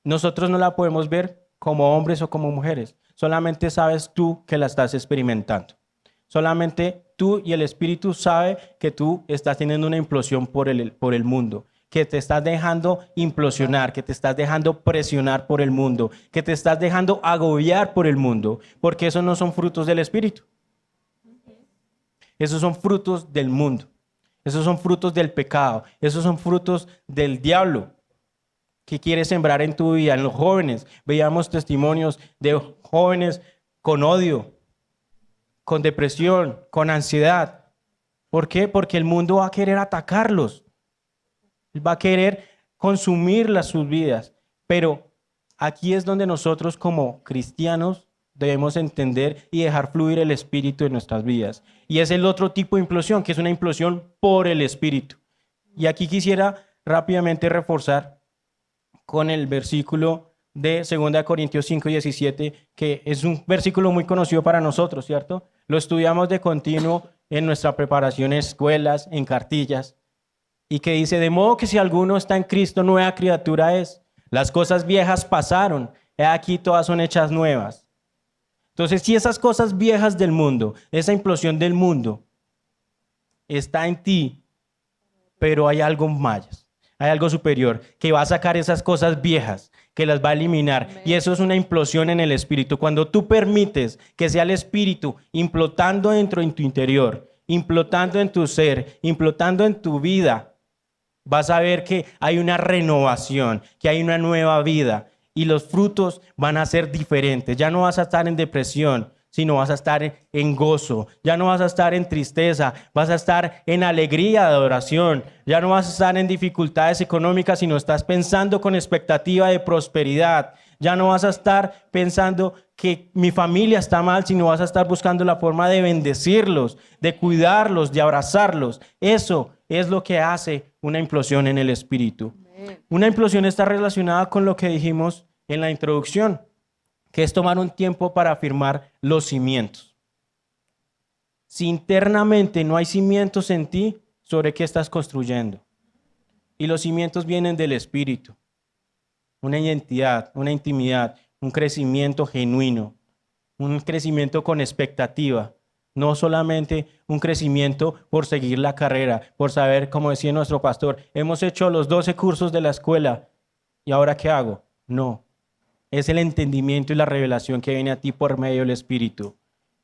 nosotros no la podemos ver como hombres o como mujeres. Solamente sabes tú que la estás experimentando. Solamente tú y el Espíritu sabe que tú estás teniendo una implosión por el mundo. que te estás dejando implosionar, que te estás dejando presionar por el mundo, que te estás dejando agobiar por el mundo, porque esos no son frutos del Espíritu. Esos son frutos del mundo. Esos son frutos del pecado. Esos son frutos del diablo que quiere sembrar en tu vida, en los jóvenes. Veíamos testimonios de jóvenes con odio, con depresión, con ansiedad. ¿Por qué? Porque el mundo va a querer atacarlos. Él va a querer consumir sus vidas. Pero aquí es donde nosotros como cristianos debemos entender y dejar fluir el Espíritu en nuestras vidas. Y es el otro tipo de implosión, que es una implosión por el Espíritu. Y aquí quisiera rápidamente reforzar con el versículo de 2 Corintios 5:17, que es un versículo muy conocido para nosotros, ¿cierto? Lo estudiamos de continuo en nuestra preparación en escuelas, en cartillas, y que dice, de modo que si alguno está en Cristo, nueva criatura es. Las cosas viejas pasaron, he aquí todas son hechas nuevas. Entonces, si esas cosas viejas del mundo, esa implosión del mundo, está en ti, pero hay algo más, hay algo superior, que va a sacar esas cosas viejas, que las va a eliminar. Amén. Y eso es una implosión en el Espíritu. Cuando tú permites que sea el Espíritu implotando dentro en tu interior, implotando en tu ser, implotando en tu vida, vas a ver que hay una renovación, que hay una nueva vida. Y los frutos van a ser diferentes. Ya no vas a estar en depresión, sino vas a estar en gozo. Ya no vas a estar en tristeza, vas a estar en alegría de adoración. Ya no vas a estar en dificultades económicas, sino estás pensando con expectativa de prosperidad. Ya no vas a estar pensando que mi familia está mal, sino vas a estar buscando la forma de bendecirlos, de cuidarlos, de abrazarlos. Eso es lo que hace una implosión en el Espíritu. Una implosión está relacionada con lo que dijimos en la introducción, que es tomar un tiempo para afirmar los cimientos. Si internamente no hay cimientos en ti, ¿sobre qué estás construyendo? Y los cimientos vienen del Espíritu. Una identidad, una intimidad, un crecimiento genuino, un crecimiento con expectativa. No solamente un crecimiento por seguir la carrera, por saber, como decía nuestro pastor, hemos hecho los 12 cursos de la escuela y ¿ahora qué hago? No. Es el entendimiento y la revelación que viene a ti por medio del Espíritu.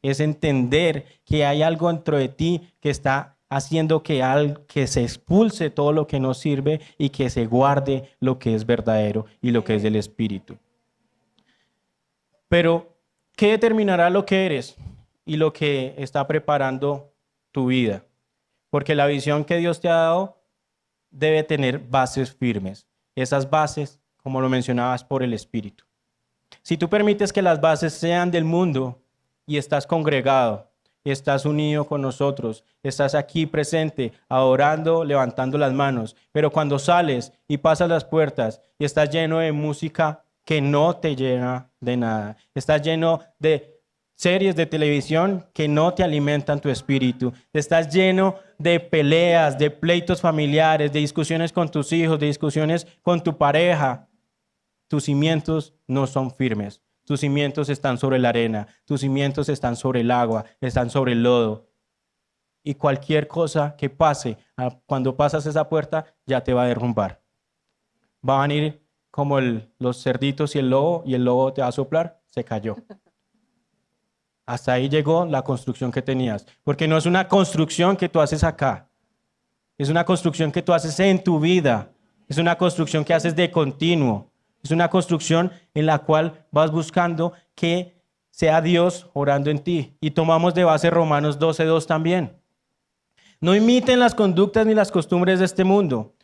Es entender que hay algo dentro de ti que está haciendo que se expulse todo lo que no sirve y que se guarde lo que es verdadero y lo que es del Espíritu. Pero, ¿qué determinará lo que eres y lo que está preparando tu vida? Porque la visión que Dios te ha dado debe tener bases firmes. Esas bases, como lo mencionabas, por el Espíritu. Si tú permites que las bases sean del mundo y estás congregado, estás unido con nosotros, estás aquí presente, adorando, levantando las manos, pero cuando sales y pasas las puertas y estás lleno de música que no te llena de nada, estás lleno de series de televisión que no te alimentan tu espíritu, estás lleno de peleas, de pleitos familiares, de discusiones con tus hijos, de discusiones con tu pareja, tus cimientos no son firmes. Tus cimientos están sobre la arena, tus cimientos están sobre el agua, están sobre el lodo. Y cualquier cosa que pase, cuando pasas esa puerta, ya te va a derrumbar. Va a venir como los cerditos y el lobo te va a soplar, se cayó. Hasta ahí llegó la construcción que tenías. Porque no es una construcción que tú haces acá. Es una construcción que tú haces en tu vida. Es una construcción que haces de continuo. Es una construcción en la cual vas buscando que sea Dios orando en ti. Y tomamos de base Romanos 12:2 también. No imiten las conductas ni las costumbres de este mundo.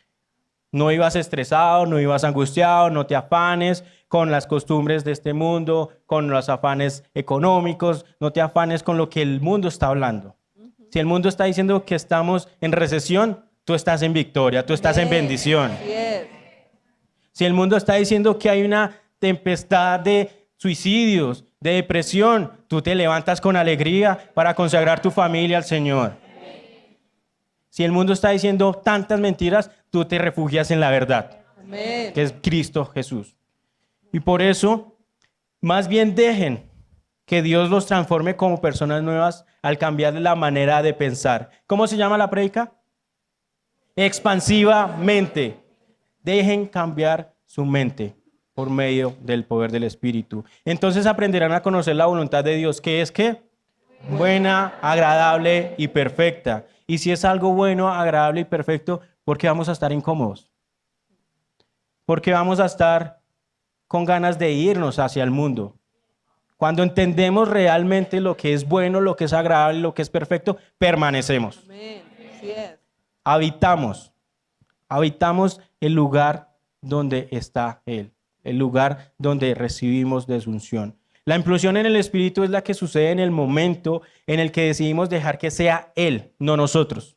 No vivas estresado, no vivas angustiado, no te afanes con las costumbres de este mundo, con los afanes económicos, no te afanes con lo que el mundo está hablando. Si el mundo está diciendo que estamos en recesión, tú estás en victoria, tú estás en bendición. Si el mundo está diciendo que hay una tempestad de suicidios, de depresión, tú te levantas con alegría para consagrar tu familia al Señor. Si el mundo está diciendo tantas mentiras, tú te refugias en la verdad, que es Cristo Jesús. Y por eso, más bien dejen que Dios los transforme como personas nuevas al cambiar la manera de pensar. ¿Cómo se llama la prédica? Expansivamente. Dejen cambiar su mente por medio del poder del Espíritu. Entonces aprenderán a conocer la voluntad de Dios, que es ¿qué? Buena, agradable y perfecta. Y si es algo bueno, agradable y perfecto, ¿por qué vamos a estar incómodos? ¿Por qué vamos a estar con ganas de irnos hacia el mundo? Cuando entendemos realmente lo que es bueno, lo que es agradable, lo que es perfecto, permanecemos. Amén. Así es. Habitamos el lugar donde está Él, el lugar donde recibimos de su unción. La implosión en el Espíritu es la que sucede en el momento en el que decidimos dejar que sea Él, no nosotros.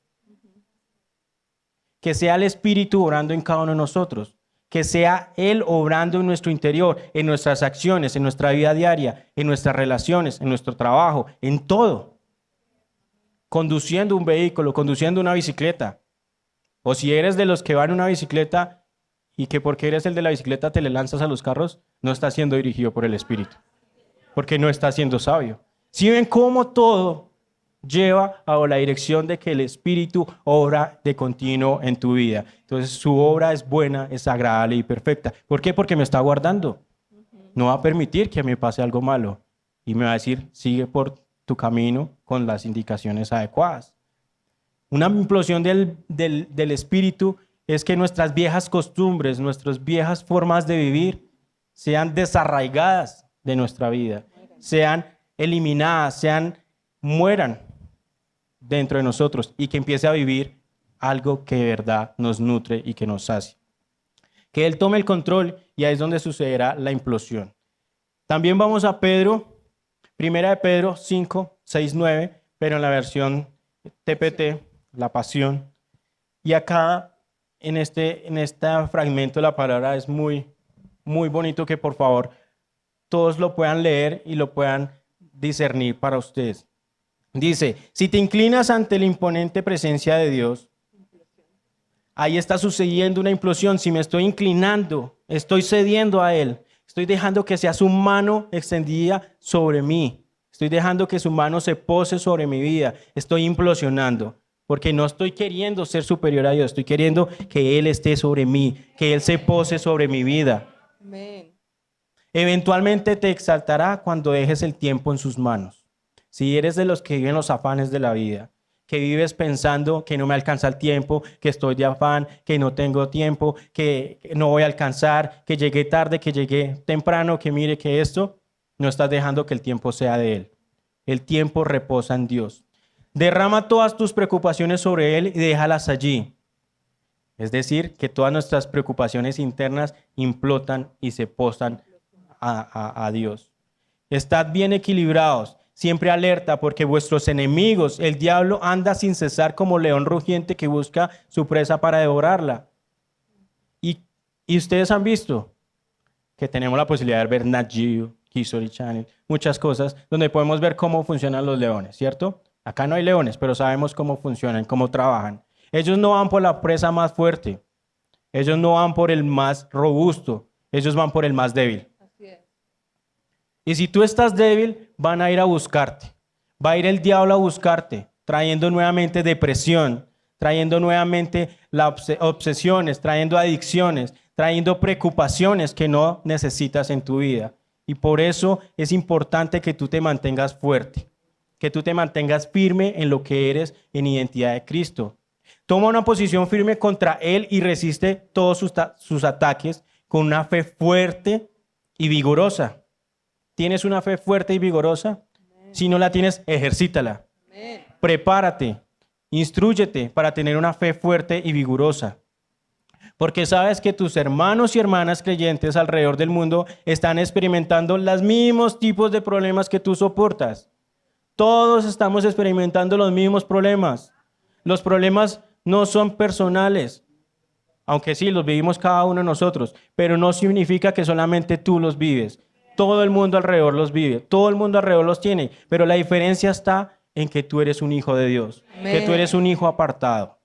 Que sea el Espíritu obrando en cada uno de nosotros. Que sea Él obrando en nuestro interior, en nuestras acciones, en nuestra vida diaria, en nuestras relaciones, en nuestro trabajo, en todo. Conduciendo un vehículo, conduciendo una bicicleta. O si eres de los que van en una bicicleta y que porque eres el de la bicicleta te le lanzas a los carros, no estás siendo dirigido por el Espíritu. Porque no estás siendo sabio. Si ven cómo todo lleva a la dirección de que el Espíritu obra de continuo en tu vida. Entonces su obra es buena, es agradable y perfecta. ¿Por qué? Porque me está guardando. No va a permitir que me pase algo malo. Y me va a decir, sigue por tu camino con las indicaciones adecuadas. Una implosión del Espíritu es que nuestras viejas costumbres, nuestras viejas formas de vivir sean desarraigadas de nuestra vida, sean eliminadas, mueran dentro de nosotros y que empiece a vivir algo que de verdad nos nutre y que nos sacia. Que Él tome el control y ahí es donde sucederá la implosión. También vamos a Pedro, primera de Pedro 5, 6, 9, pero en la versión TPT, la Pasión. Y acá en este fragmento la palabra es muy, muy bonito, que por favor todos lo puedan leer y lo puedan discernir para ustedes. Dice, si te inclinas ante la imponente presencia de Dios, ahí está sucediendo una implosión. Si me estoy inclinando, estoy cediendo a Él, estoy dejando que sea su mano extendida sobre mí, estoy dejando que su mano se pose sobre mi vida, estoy implosionando, porque no estoy queriendo ser superior a Dios, estoy queriendo que Él esté sobre mí, que Él se pose sobre mi vida. Amén. Eventualmente te exaltará cuando dejes el tiempo en sus manos. Si eres de los que viven los afanes de la vida, que vives pensando que no me alcanza el tiempo, que estoy de afán, que no tengo tiempo, que no voy a alcanzar, que llegué tarde, que llegué temprano, que mire que esto, no estás dejando que el tiempo sea de Él. El tiempo reposa en Dios. Derrama todas tus preocupaciones sobre Él y déjalas allí. Es decir, que todas nuestras preocupaciones internas implotan y se posan a Dios. Estad bien equilibrados, siempre alerta, porque vuestros enemigos, el diablo, anda sin cesar como león rugiente que busca su presa para devorarla. Y ustedes han visto que tenemos la posibilidad de ver Nat Geo, History Channel, muchas cosas, donde podemos ver cómo funcionan los leones, ¿cierto? Acá no hay leones, pero sabemos cómo funcionan, cómo trabajan. Ellos no van por la presa más fuerte, ellos no van por el más robusto, ellos van por el más débil. Y si tú estás débil, van a ir a buscarte. Va a ir el diablo a buscarte, trayendo nuevamente depresión, trayendo nuevamente las obsesiones, trayendo adicciones, trayendo preocupaciones que no necesitas en tu vida. Y por eso es importante que tú te mantengas fuerte, que tú te mantengas firme en lo que eres en identidad de Cristo. Toma una posición firme contra Él y resiste todos sus ataques con una fe fuerte y vigorosa. ¿Tienes una fe fuerte y vigorosa? Amén. Si no la tienes, ejercítala. Amén. Prepárate, instrúyete para tener una fe fuerte y vigorosa. Porque sabes que tus hermanos y hermanas creyentes alrededor del mundo están experimentando los mismos tipos de problemas que tú soportas. Todos estamos experimentando los mismos problemas. Los problemas no son personales, aunque sí los vivimos cada uno de nosotros, pero no significa que solamente tú los vives. Todo el mundo alrededor los vive, todo el mundo alrededor los tiene, pero la diferencia está en que tú eres un hijo de Dios, Amén. Que tú eres un hijo apartado.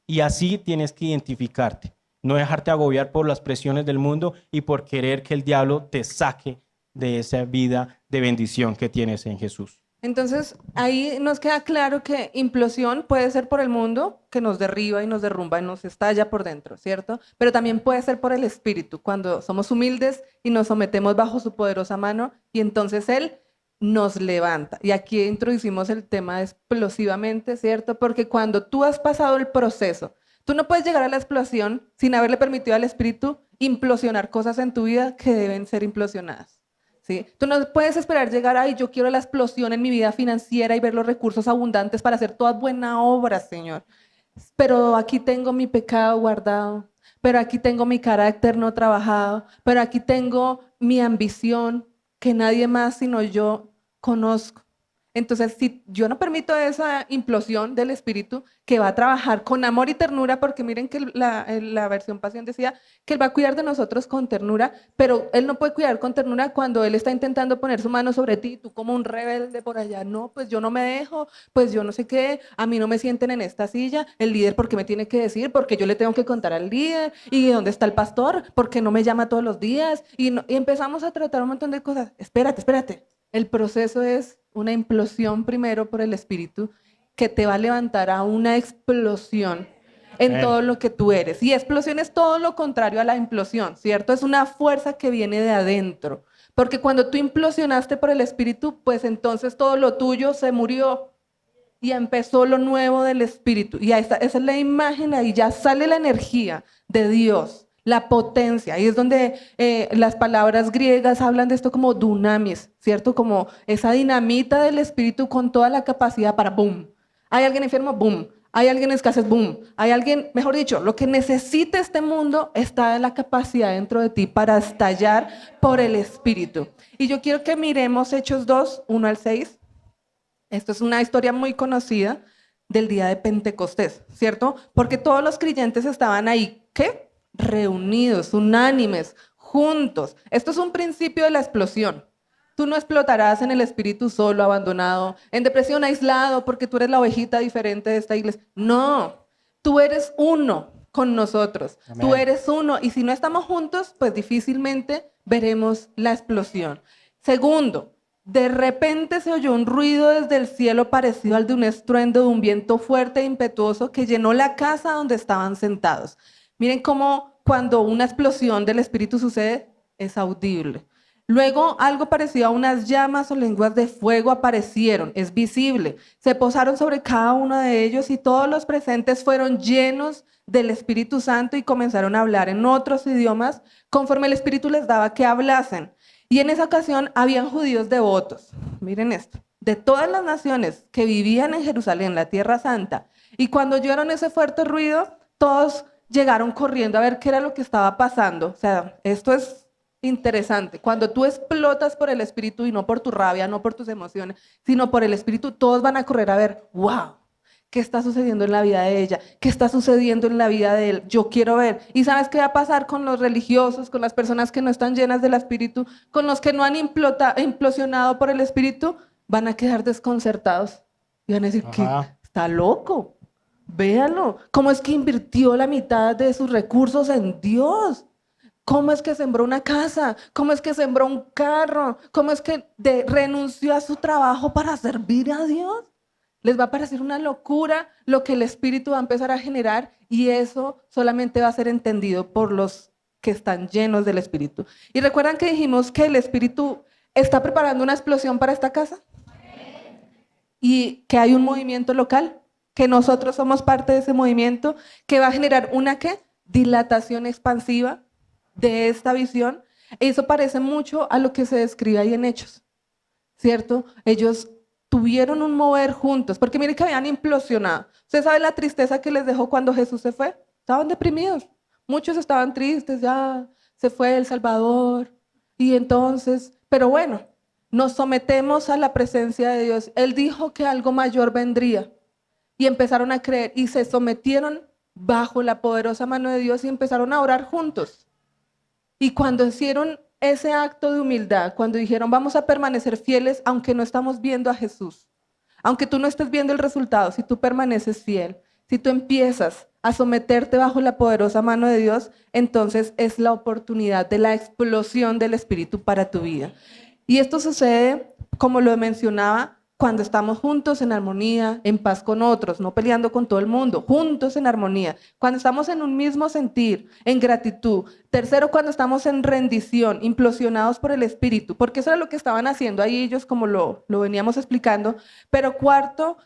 Y así tienes que identificarte, no dejarte agobiar por las presiones del mundo y por querer que el diablo te saque de esa vida de bendición que tienes en Jesús. Entonces, ahí nos queda claro que implosión puede ser por el mundo, que nos derriba y nos derrumba y nos estalla por dentro, ¿cierto? Pero también puede ser por el espíritu, cuando somos humildes y nos sometemos bajo su poderosa mano y entonces Él nos levanta. Y aquí introducimos el tema de explosivamente, ¿cierto? Porque cuando tú has pasado el proceso, tú no puedes llegar a la explosión sin haberle permitido al espíritu implosionar cosas en tu vida que deben ser implosionadas. ¿Sí? Tú no puedes esperar llegar ahí, yo quiero la explosión en mi vida financiera y ver los recursos abundantes para hacer todas buenas obras, Señor. Pero aquí tengo mi pecado guardado, pero aquí tengo mi carácter no trabajado, pero aquí tengo mi ambición que nadie más sino yo conozco. Entonces, si yo no permito esa implosión del espíritu que va a trabajar con amor y ternura, porque miren que la versión Pasión decía que Él va a cuidar de nosotros con ternura, pero Él no puede cuidar con ternura cuando Él está intentando poner su mano sobre ti, tú como un rebelde por allá, no, pues yo no me dejo, pues yo no sé qué, a mí no me sienten en esta silla, el líder porque me tiene que decir, porque yo le tengo que contar al líder, y dónde está el pastor, porque no me llama todos los días, y empezamos a tratar un montón de cosas. Espérate. El proceso es una implosión primero por el espíritu que te va a levantar a una explosión en todo lo que tú eres. Y explosión es todo lo contrario a la implosión, ¿cierto? Es una fuerza que viene de adentro. Porque cuando tú implosionaste por el espíritu, pues entonces todo lo tuyo se murió y empezó lo nuevo del espíritu. Y esa es la imagen, ahí ya sale la energía de Dios. La potencia, ahí es donde las palabras griegas hablan de esto como dunamis, ¿cierto? Como esa dinamita del espíritu con toda la capacidad para boom. Hay alguien enfermo, boom. Hay alguien en escasez, boom. Hay alguien, mejor dicho, lo que necesita este mundo está en la capacidad dentro de ti para estallar por el espíritu. Y yo quiero que miremos Hechos 2, 1 al 6. Esto es una historia muy conocida del día de Pentecostés, ¿cierto? Porque todos los creyentes estaban ahí, ¿qué? Reunidos, unánimes, juntos. Esto es un principio de la explosión. Tú no explotarás en el espíritu solo, abandonado, en depresión, aislado, porque tú eres la ovejita diferente de esta iglesia. No, tú eres uno con nosotros. Amén. Tú eres uno. Y si no estamos juntos, pues difícilmente veremos la explosión. Segundo, de repente se oyó un ruido desde el cielo parecido al de un estruendo de un viento fuerte e impetuoso que llenó la casa donde estaban sentados. Miren cómo cuando una explosión del espíritu sucede, es audible. Luego algo parecido a unas llamas o lenguas de fuego aparecieron, es visible. Se posaron sobre cada uno de ellos y todos los presentes fueron llenos del Espíritu Santo y comenzaron a hablar en otros idiomas conforme el Espíritu les daba que hablasen. Y en esa ocasión habían judíos devotos, miren esto, de todas las naciones que vivían en Jerusalén, la Tierra Santa. Y cuando oyeron ese fuerte ruido, todos llegaron corriendo a ver qué era lo que estaba pasando. O sea, esto es interesante. Cuando tú explotas por el Espíritu y no por tu rabia, no por tus emociones, sino por el Espíritu, todos van a correr a ver, wow, ¿qué está sucediendo en la vida de ella? ¿Qué está sucediendo en la vida de él? Yo quiero ver. ¿Y sabes qué va a pasar con los religiosos, con las personas que no están llenas del Espíritu, con los que no han implosionado por el Espíritu? Van a quedar desconcertados y van a decir que está loco. Véanlo. ¿Cómo es que invirtió la mitad de sus recursos en Dios? ¿Cómo es que sembró una casa? ¿Cómo es que sembró un carro? ¿Cómo es que renunció a su trabajo para servir a Dios? Les va a parecer una locura lo que el Espíritu va a empezar a generar y eso solamente va a ser entendido por los que están llenos del Espíritu. ¿Y recuerdan que dijimos que el Espíritu está preparando una explosión para esta casa? Y que hay un movimiento local, que nosotros somos parte de ese movimiento, que va a generar una ¿qué? Dilatación expansiva de esta visión. Eso parece mucho a lo que se describe ahí en Hechos, ¿cierto? Ellos tuvieron un mover juntos, porque miren que habían implosionado. ¿Usted sabe la tristeza que les dejó cuando Jesús se fue? Estaban deprimidos. Muchos estaban tristes, ya se fue El Salvador. Y entonces, pero bueno, nos sometemos a la presencia de Dios. Él dijo que algo mayor vendría. Y empezaron a creer y se sometieron bajo la poderosa mano de Dios y empezaron a orar juntos. Y cuando hicieron ese acto de humildad, cuando dijeron vamos a permanecer fieles aunque no estamos viendo a Jesús, aunque tú no estés viendo el resultado, si tú permaneces fiel, si tú empiezas a someterte bajo la poderosa mano de Dios, entonces es la oportunidad de la explosión del Espíritu para tu vida. Y esto sucede, como lo mencionaba, cuando estamos juntos en armonía, en paz con otros, no peleando con todo el mundo, juntos en armonía. Cuando estamos en un mismo sentir, en gratitud. Tercero, cuando estamos en rendición, implosionados por el Espíritu, porque eso era lo que estaban haciendo ahí ellos, como lo veníamos explicando. Pero cuarto,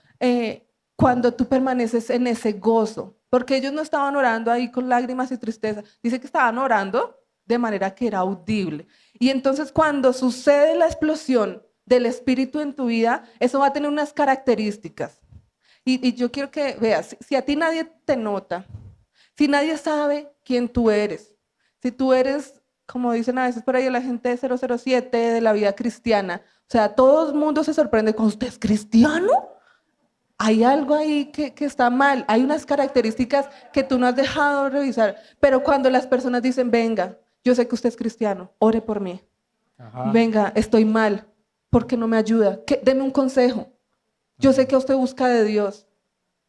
cuando tú permaneces en ese gozo, porque ellos no estaban orando ahí con lágrimas y tristeza, dice que estaban orando de manera que era audible. Y entonces cuando sucede la explosión del Espíritu en tu vida, eso va a tener unas características. Y yo quiero que veas, si a ti nadie te nota, si nadie sabe quién tú eres, si tú eres, como dicen a veces por ahí la gente de 007 de la vida cristiana, o sea, todo el mundo se sorprende con usted es cristiano. Hay algo ahí que está mal, hay unas características que tú no has dejado de revisar, pero cuando las personas dicen, venga, yo sé que usted es cristiano, ore por mí. Ajá. Venga, estoy mal, ¿por qué no me ayuda? Deme un consejo. Yo sé que usted busca de Dios.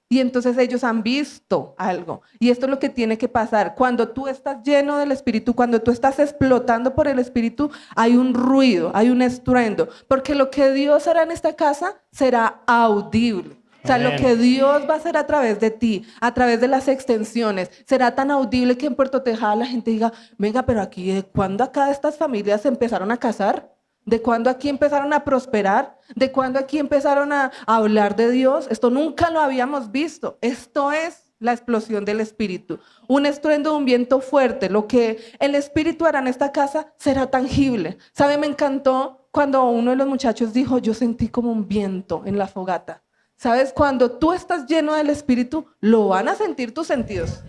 Y entonces ellos han visto algo. Y esto es lo que tiene que pasar. Cuando tú estás lleno del Espíritu, cuando tú estás explotando por el Espíritu, hay un ruido, hay un estruendo. Porque lo que Dios hará en esta casa será audible. O sea, lo Amén. que Dios va a hacer a través de ti, a través de las extensiones, será tan audible que en Puerto Tejada la gente diga, venga, pero aquí, ¿de cuándo acá estas familias se empezaron a casar? ¿De cuándo aquí empezaron a prosperar? ¿De cuándo aquí empezaron a hablar de Dios? Esto nunca lo habíamos visto. Esto es la explosión del Espíritu. Un estruendo de un viento fuerte. Lo que el Espíritu hará en esta casa será tangible. ¿Sabe? Me encantó cuando uno de los muchachos dijo, yo sentí como un viento en la fogata. ¿Sabes? Cuando tú estás lleno del Espíritu, lo van a sentir tus sentidos.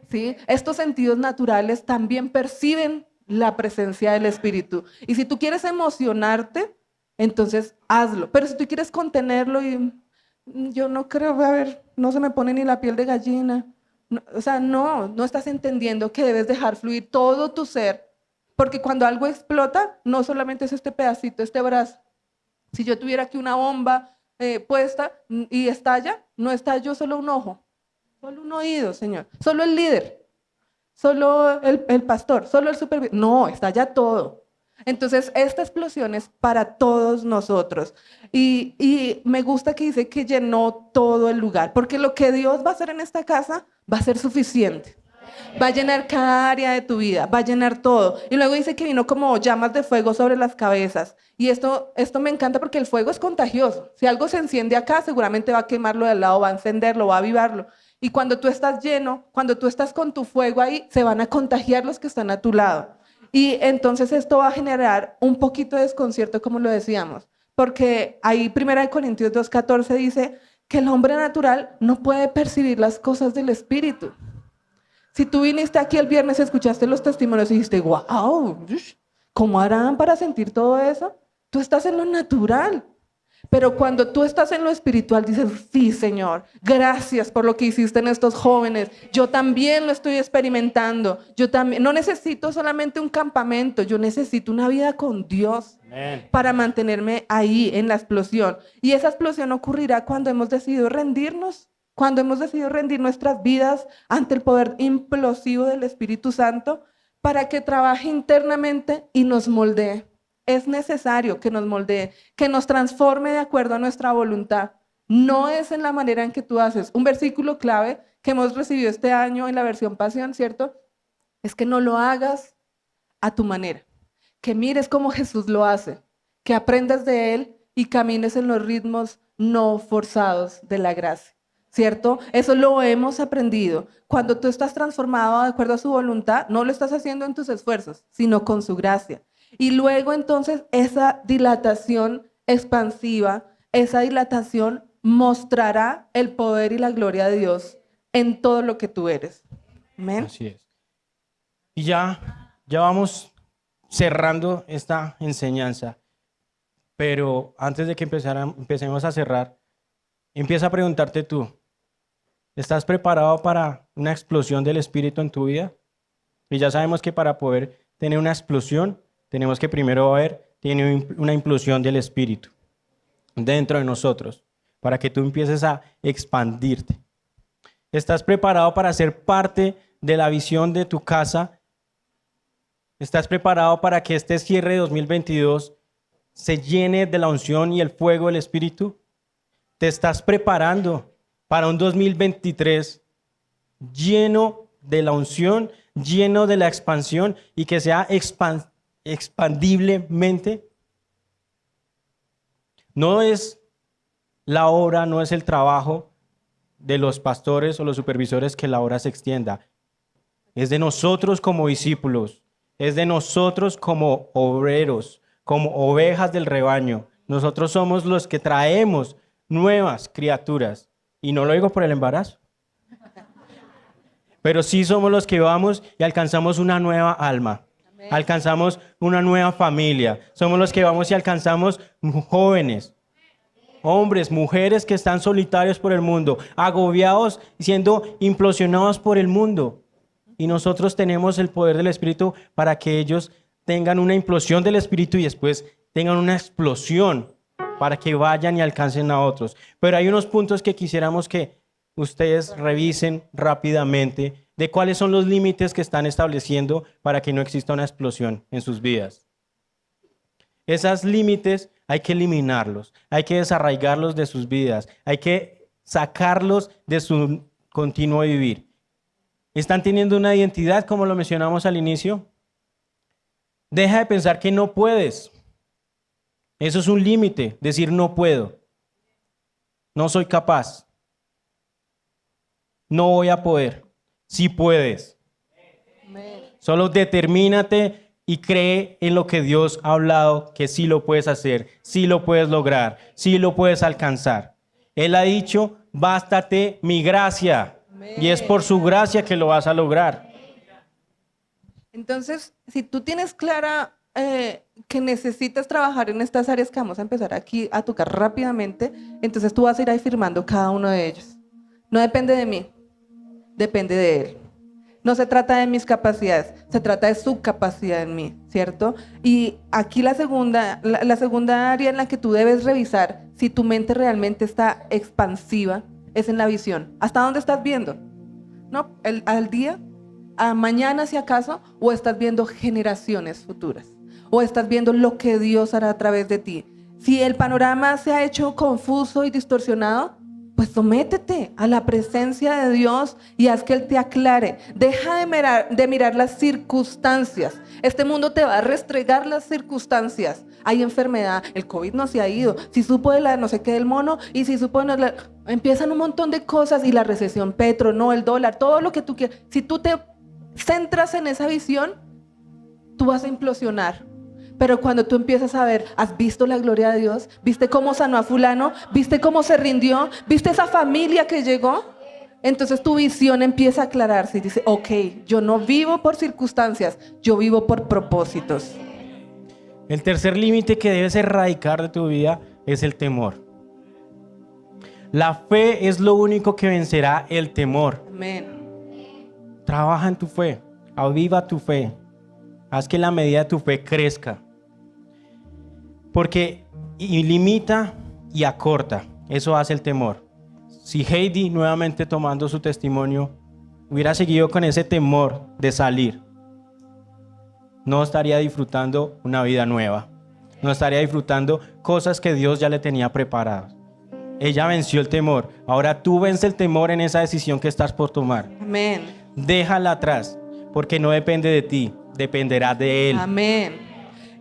¿Sí? Estos sentidos naturales también perciben la presencia del Espíritu. Y si tú quieres emocionarte, entonces hazlo. Pero si tú quieres contenerlo y yo no creo, a ver, no se me pone ni la piel de gallina. No, o sea, no estás entendiendo que debes dejar fluir todo tu ser. Porque cuando algo explota, no solamente es este pedacito, este brazo. Si yo tuviera aquí una bomba puesta y estalla, no estalló solo un ojo, solo un oído, Señor, solo el líder, solo el pastor, solo el supervisor. No, estalla todo. Entonces, esta explosión es para todos nosotros. Y me gusta que dice que llenó todo el lugar, porque lo que Dios va a hacer en esta casa va a ser suficiente. Va a llenar cada área de tu vida, va a llenar todo. Y luego dice que vino como llamas de fuego sobre las cabezas. Y esto me encanta porque el fuego es contagioso. Si algo se enciende acá, seguramente va a quemarlo de al lado, va a encenderlo, va a avivarlo. Y cuando tú estás lleno, cuando tú estás con tu fuego ahí, se van a contagiar los que están a tu lado. Y entonces esto va a generar un poquito de desconcierto, como lo decíamos. Porque ahí 1 Corintios 2:14 dice que el hombre natural no puede percibir las cosas del Espíritu. Si tú viniste aquí el viernes, escuchaste los testimonios y dijiste, wow, ¿cómo harán para sentir todo eso? Tú estás en lo natural. Pero cuando tú estás en lo espiritual, dices, sí, Señor, gracias por lo que hiciste en estos jóvenes. Yo también lo estoy experimentando. Yo también, no necesito solamente un campamento, yo necesito una vida con Dios. Amén. Para mantenerme ahí en la explosión. Y esa explosión ocurrirá cuando hemos decidido rendirnos. Cuando hemos decidido rendir nuestras vidas ante el poder implosivo del Espíritu Santo para que trabaje internamente y nos moldee. Es necesario que nos moldee, que nos transforme de acuerdo a nuestra voluntad. No es en la manera en que tú haces. Un versículo clave que hemos recibido este año en la versión Pasión, ¿cierto? Es que no lo hagas a tu manera. Que mires cómo Jesús lo hace. Que aprendas de Él y camines en los ritmos no forzados de la gracia. ¿Cierto? Eso lo hemos aprendido. Cuando tú estás transformado de acuerdo a su voluntad, no lo estás haciendo en tus esfuerzos, sino con su gracia. Y luego entonces esa dilatación expansiva, esa dilatación mostrará el poder y la gloria de Dios en todo lo que tú eres. Amén. Así es. Y ya vamos cerrando esta enseñanza. Pero antes de que empecemos a cerrar, empieza a preguntarte tú, ¿estás preparado para una explosión del Espíritu en tu vida? Y ya sabemos que para poder tener una explosión, tenemos que primero tener una implosión del Espíritu dentro de nosotros, para que tú empieces a expandirte. ¿Estás preparado para ser parte de la visión de tu casa? ¿Estás preparado para que este cierre de 2022 se llene de la unción y el fuego del Espíritu? ¿Te estás preparando para un 2023 lleno de la unción, lleno de la expansión y que sea expandiblemente? No es la obra, no es el trabajo de los pastores o los supervisores que la obra se extienda. Es de nosotros como discípulos, es de nosotros como obreros, como ovejas del rebaño. Nosotros somos los que traemos nuevas criaturas. Y no lo digo por el embarazo. Pero sí somos los que vamos y alcanzamos una nueva alma. Alcanzamos una nueva familia. Somos los que vamos y alcanzamos jóvenes, hombres, mujeres que están solitarios por el mundo, agobiados, siendo implosionados por el mundo. Y nosotros tenemos el poder del Espíritu para que ellos tengan una implosión del Espíritu y después tengan una explosión para que vayan y alcancen a otros. Pero hay unos puntos que quisiéramos que ustedes revisen rápidamente de cuáles son los límites que están estableciendo para que no exista una explosión en sus vidas. Esos límites hay que eliminarlos, hay que desarraigarlos de sus vidas, hay que sacarlos de su continuo vivir. ¿Están teniendo una identidad como lo mencionamos al inicio? Deja de pensar que no puedes. Eso es un límite, decir no puedo, no soy capaz, no voy a poder. Sí puedes. Solo determínate y cree en lo que Dios ha hablado, que sí lo puedes hacer, sí lo puedes lograr, sí lo puedes alcanzar. Él ha dicho, bástate mi gracia. Y es por su gracia que lo vas a lograr. Entonces, si tú tienes clara que necesitas trabajar en estas áreas que vamos a empezar aquí a tocar rápidamente, entonces tú vas a ir ahí firmando cada uno de ellos. No depende de mí, depende de Él. No se trata de mis capacidades, se trata de su capacidad en mí, ¿cierto? Y aquí la segunda área en la que tú debes revisar si tu mente realmente está expansiva es en la visión. ¿Hasta dónde estás viendo? ¿No? ¿Al día? ¿A mañana si acaso? ¿O estás viendo generaciones futuras? ¿O estás viendo lo que Dios hará a través de ti? Si el panorama se ha hecho confuso y distorsionado, pues sométete a la presencia de Dios y haz que Él te aclare. Deja de mirar las circunstancias. Este mundo te va a restregar las circunstancias. Hay enfermedad, el COVID no se ha ido. Si supo de la no sé qué del mono y si supo de la... Empiezan un montón de cosas y la recesión, Petro, no, el dólar, todo lo que tú quieras. Si tú te centras en esa visión, tú vas a implosionar. Pero cuando tú empiezas a ver, ¿has visto la gloria de Dios? ¿Viste cómo sanó a fulano? ¿Viste cómo se rindió? ¿Viste esa familia que llegó? Entonces tu visión empieza a aclararse y dice, ok, yo no vivo por circunstancias, yo vivo por propósitos. El tercer límite que debes erradicar de tu vida es el temor. La fe es lo único que vencerá el temor. Amén. Trabaja en tu fe, aviva tu fe. Haz que la medida de tu fe crezca. Porque limita y acorta. Eso hace el temor. Si Heidi, nuevamente tomando su testimonio, hubiera seguido con ese temor de salir, no estaría disfrutando una vida nueva. No estaría disfrutando cosas que Dios ya le tenía preparadas. Ella venció el temor. Ahora tú vence el temor en esa decisión que estás por tomar. Amén. Déjala atrás, porque no depende de ti. Dependerá de Él. Amén.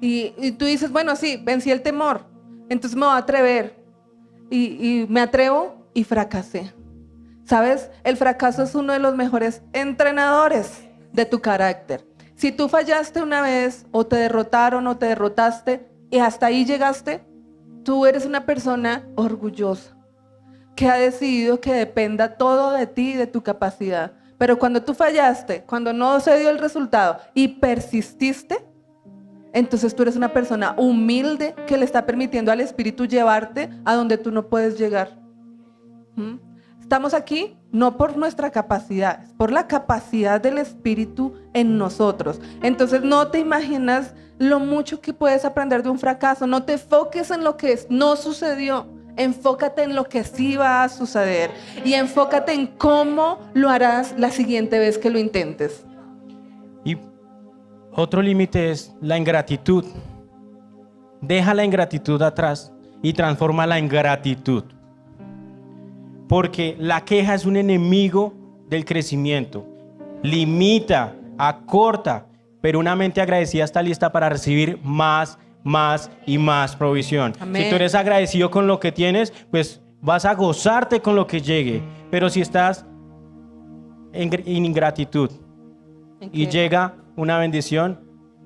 Y tú dices, bueno, sí, vencí el temor, entonces me voy a atrever. Y me atrevo y fracasé. ¿Sabes? El fracaso es uno de los mejores entrenadores de tu carácter. Si tú fallaste una vez, o te derrotaron, o te derrotaste, y hasta ahí llegaste, tú eres una persona orgullosa, que ha decidido que dependa todo de ti y de tu capacidad. Pero cuando tú fallaste, cuando no se dio el resultado y persististe, entonces tú eres una persona humilde que le está permitiendo al Espíritu llevarte a donde tú no puedes llegar. Estamos aquí no por nuestra capacidad, es por la capacidad del Espíritu en nosotros. Entonces no te imaginas lo mucho que puedes aprender de un fracaso. No te enfoques en lo que no sucedió. Enfócate en lo que sí va a suceder y enfócate en cómo lo harás la siguiente vez que lo intentes. Y otro límite es la ingratitud. deja la ingratitud atrás y transfórmala en gratitud. Porque la queja es un enemigo del crecimiento. Limita, acorta, pero una mente agradecida está lista para recibir más y más provisión. Amén. Si tú eres agradecido con lo que tienes, pues vas a gozarte con lo que llegue. Pero si estás en ingratitud y llega una bendición,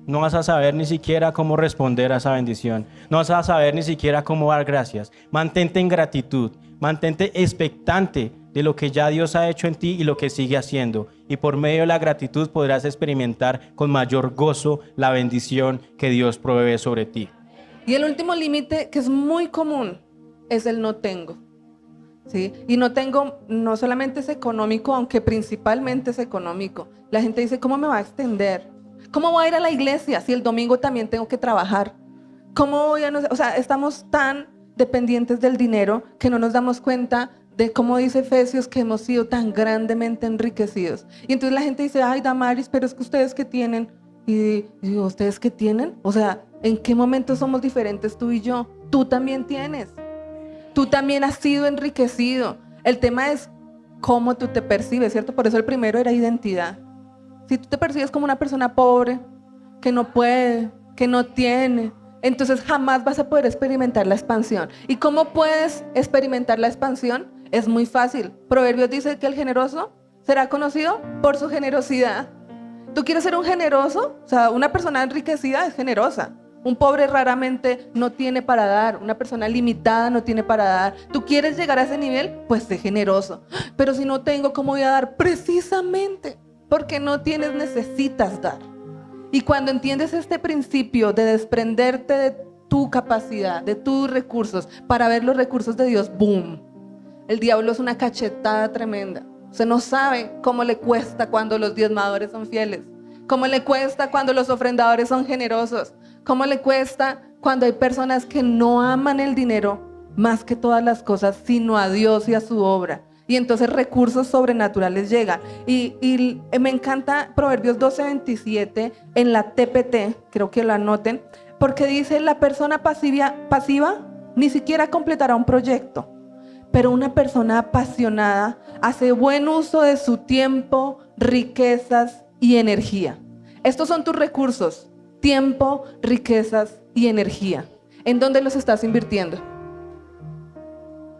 no vas a saber ni siquiera cómo responder a esa bendición. No vas a saber ni siquiera cómo dar gracias. Mantente en gratitud, mantente expectante de lo que ya Dios ha hecho en ti y lo que sigue haciendo. Y por medio de la gratitud podrás experimentar con mayor gozo la bendición que Dios provee sobre ti. Y el último límite, que es muy común, es el no tengo. ¿Sí? Y no tengo, no solamente es económico, aunque principalmente es económico. La gente dice, ¿cómo me va a extender? ¿Cómo voy a ir a la iglesia si el domingo también tengo que trabajar? ¿Cómo voy a no sé? O sea, estamos tan dependientes del dinero que no nos damos cuenta de cómo dice Efesios que hemos sido tan grandemente enriquecidos. Y entonces la gente dice, ay, Damaris, pero es que ustedes ¿qué tienen? Y digo, ¿ustedes qué tienen? O sea, ¿en qué momento somos diferentes tú y yo? Tú también tienes. Tú también has sido enriquecido. El tema es cómo tú te percibes, ¿cierto? Por eso el primero era identidad. Si tú te percibes como una persona pobre, que no puede, que no tiene, entonces jamás vas a poder experimentar la expansión. ¿Y cómo puedes experimentar la expansión? Es muy fácil. Proverbios dice que el generoso será conocido por su generosidad. ¿Tú quieres ser un generoso? O sea, una persona enriquecida es generosa. Un pobre raramente no tiene para dar. Una persona limitada no tiene para dar. ¿Tú quieres llegar a ese nivel? Pues sé generoso. Pero si no tengo, ¿cómo voy a dar? Precisamente porque no tienes, necesitas dar. Y cuando entiendes este principio de desprenderte de tu capacidad, de tus recursos, para ver los recursos de Dios, ¡boom! El diablo es una cachetada tremenda. Usted no sabe cómo le cuesta cuando los diezmadores son fieles, cómo le cuesta cuando los ofrendadores son generosos, cómo le cuesta cuando hay personas que no aman el dinero más que todas las cosas, sino a Dios y a su obra. Y entonces recursos sobrenaturales llegan. Y me encanta Proverbios 12:27 en la TPT, creo que lo anoten, porque dice, la persona pasiva ni siquiera completará un proyecto, pero una persona apasionada hace buen uso de su tiempo, riquezas y energía. Estos son tus recursos: tiempo, riquezas y energía. ¿En dónde los estás invirtiendo?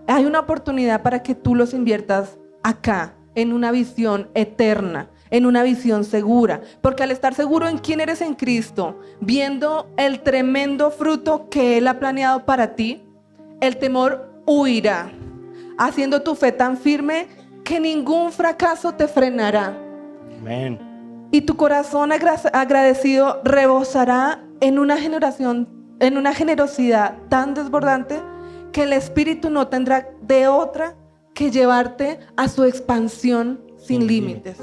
Hay una oportunidad para que tú los inviertas acá, en una visión eterna, en una visión segura. Porque al estar seguro en quién eres en Cristo, viendo el tremendo fruto que Él ha planeado para ti, el temor huirá, haciendo tu fe tan firme que ningún fracaso te frenará. Amén. Y tu corazón agradecido rebosará en una generosidad tan desbordante que el Espíritu no tendrá de otra que llevarte a su expansión sin límites.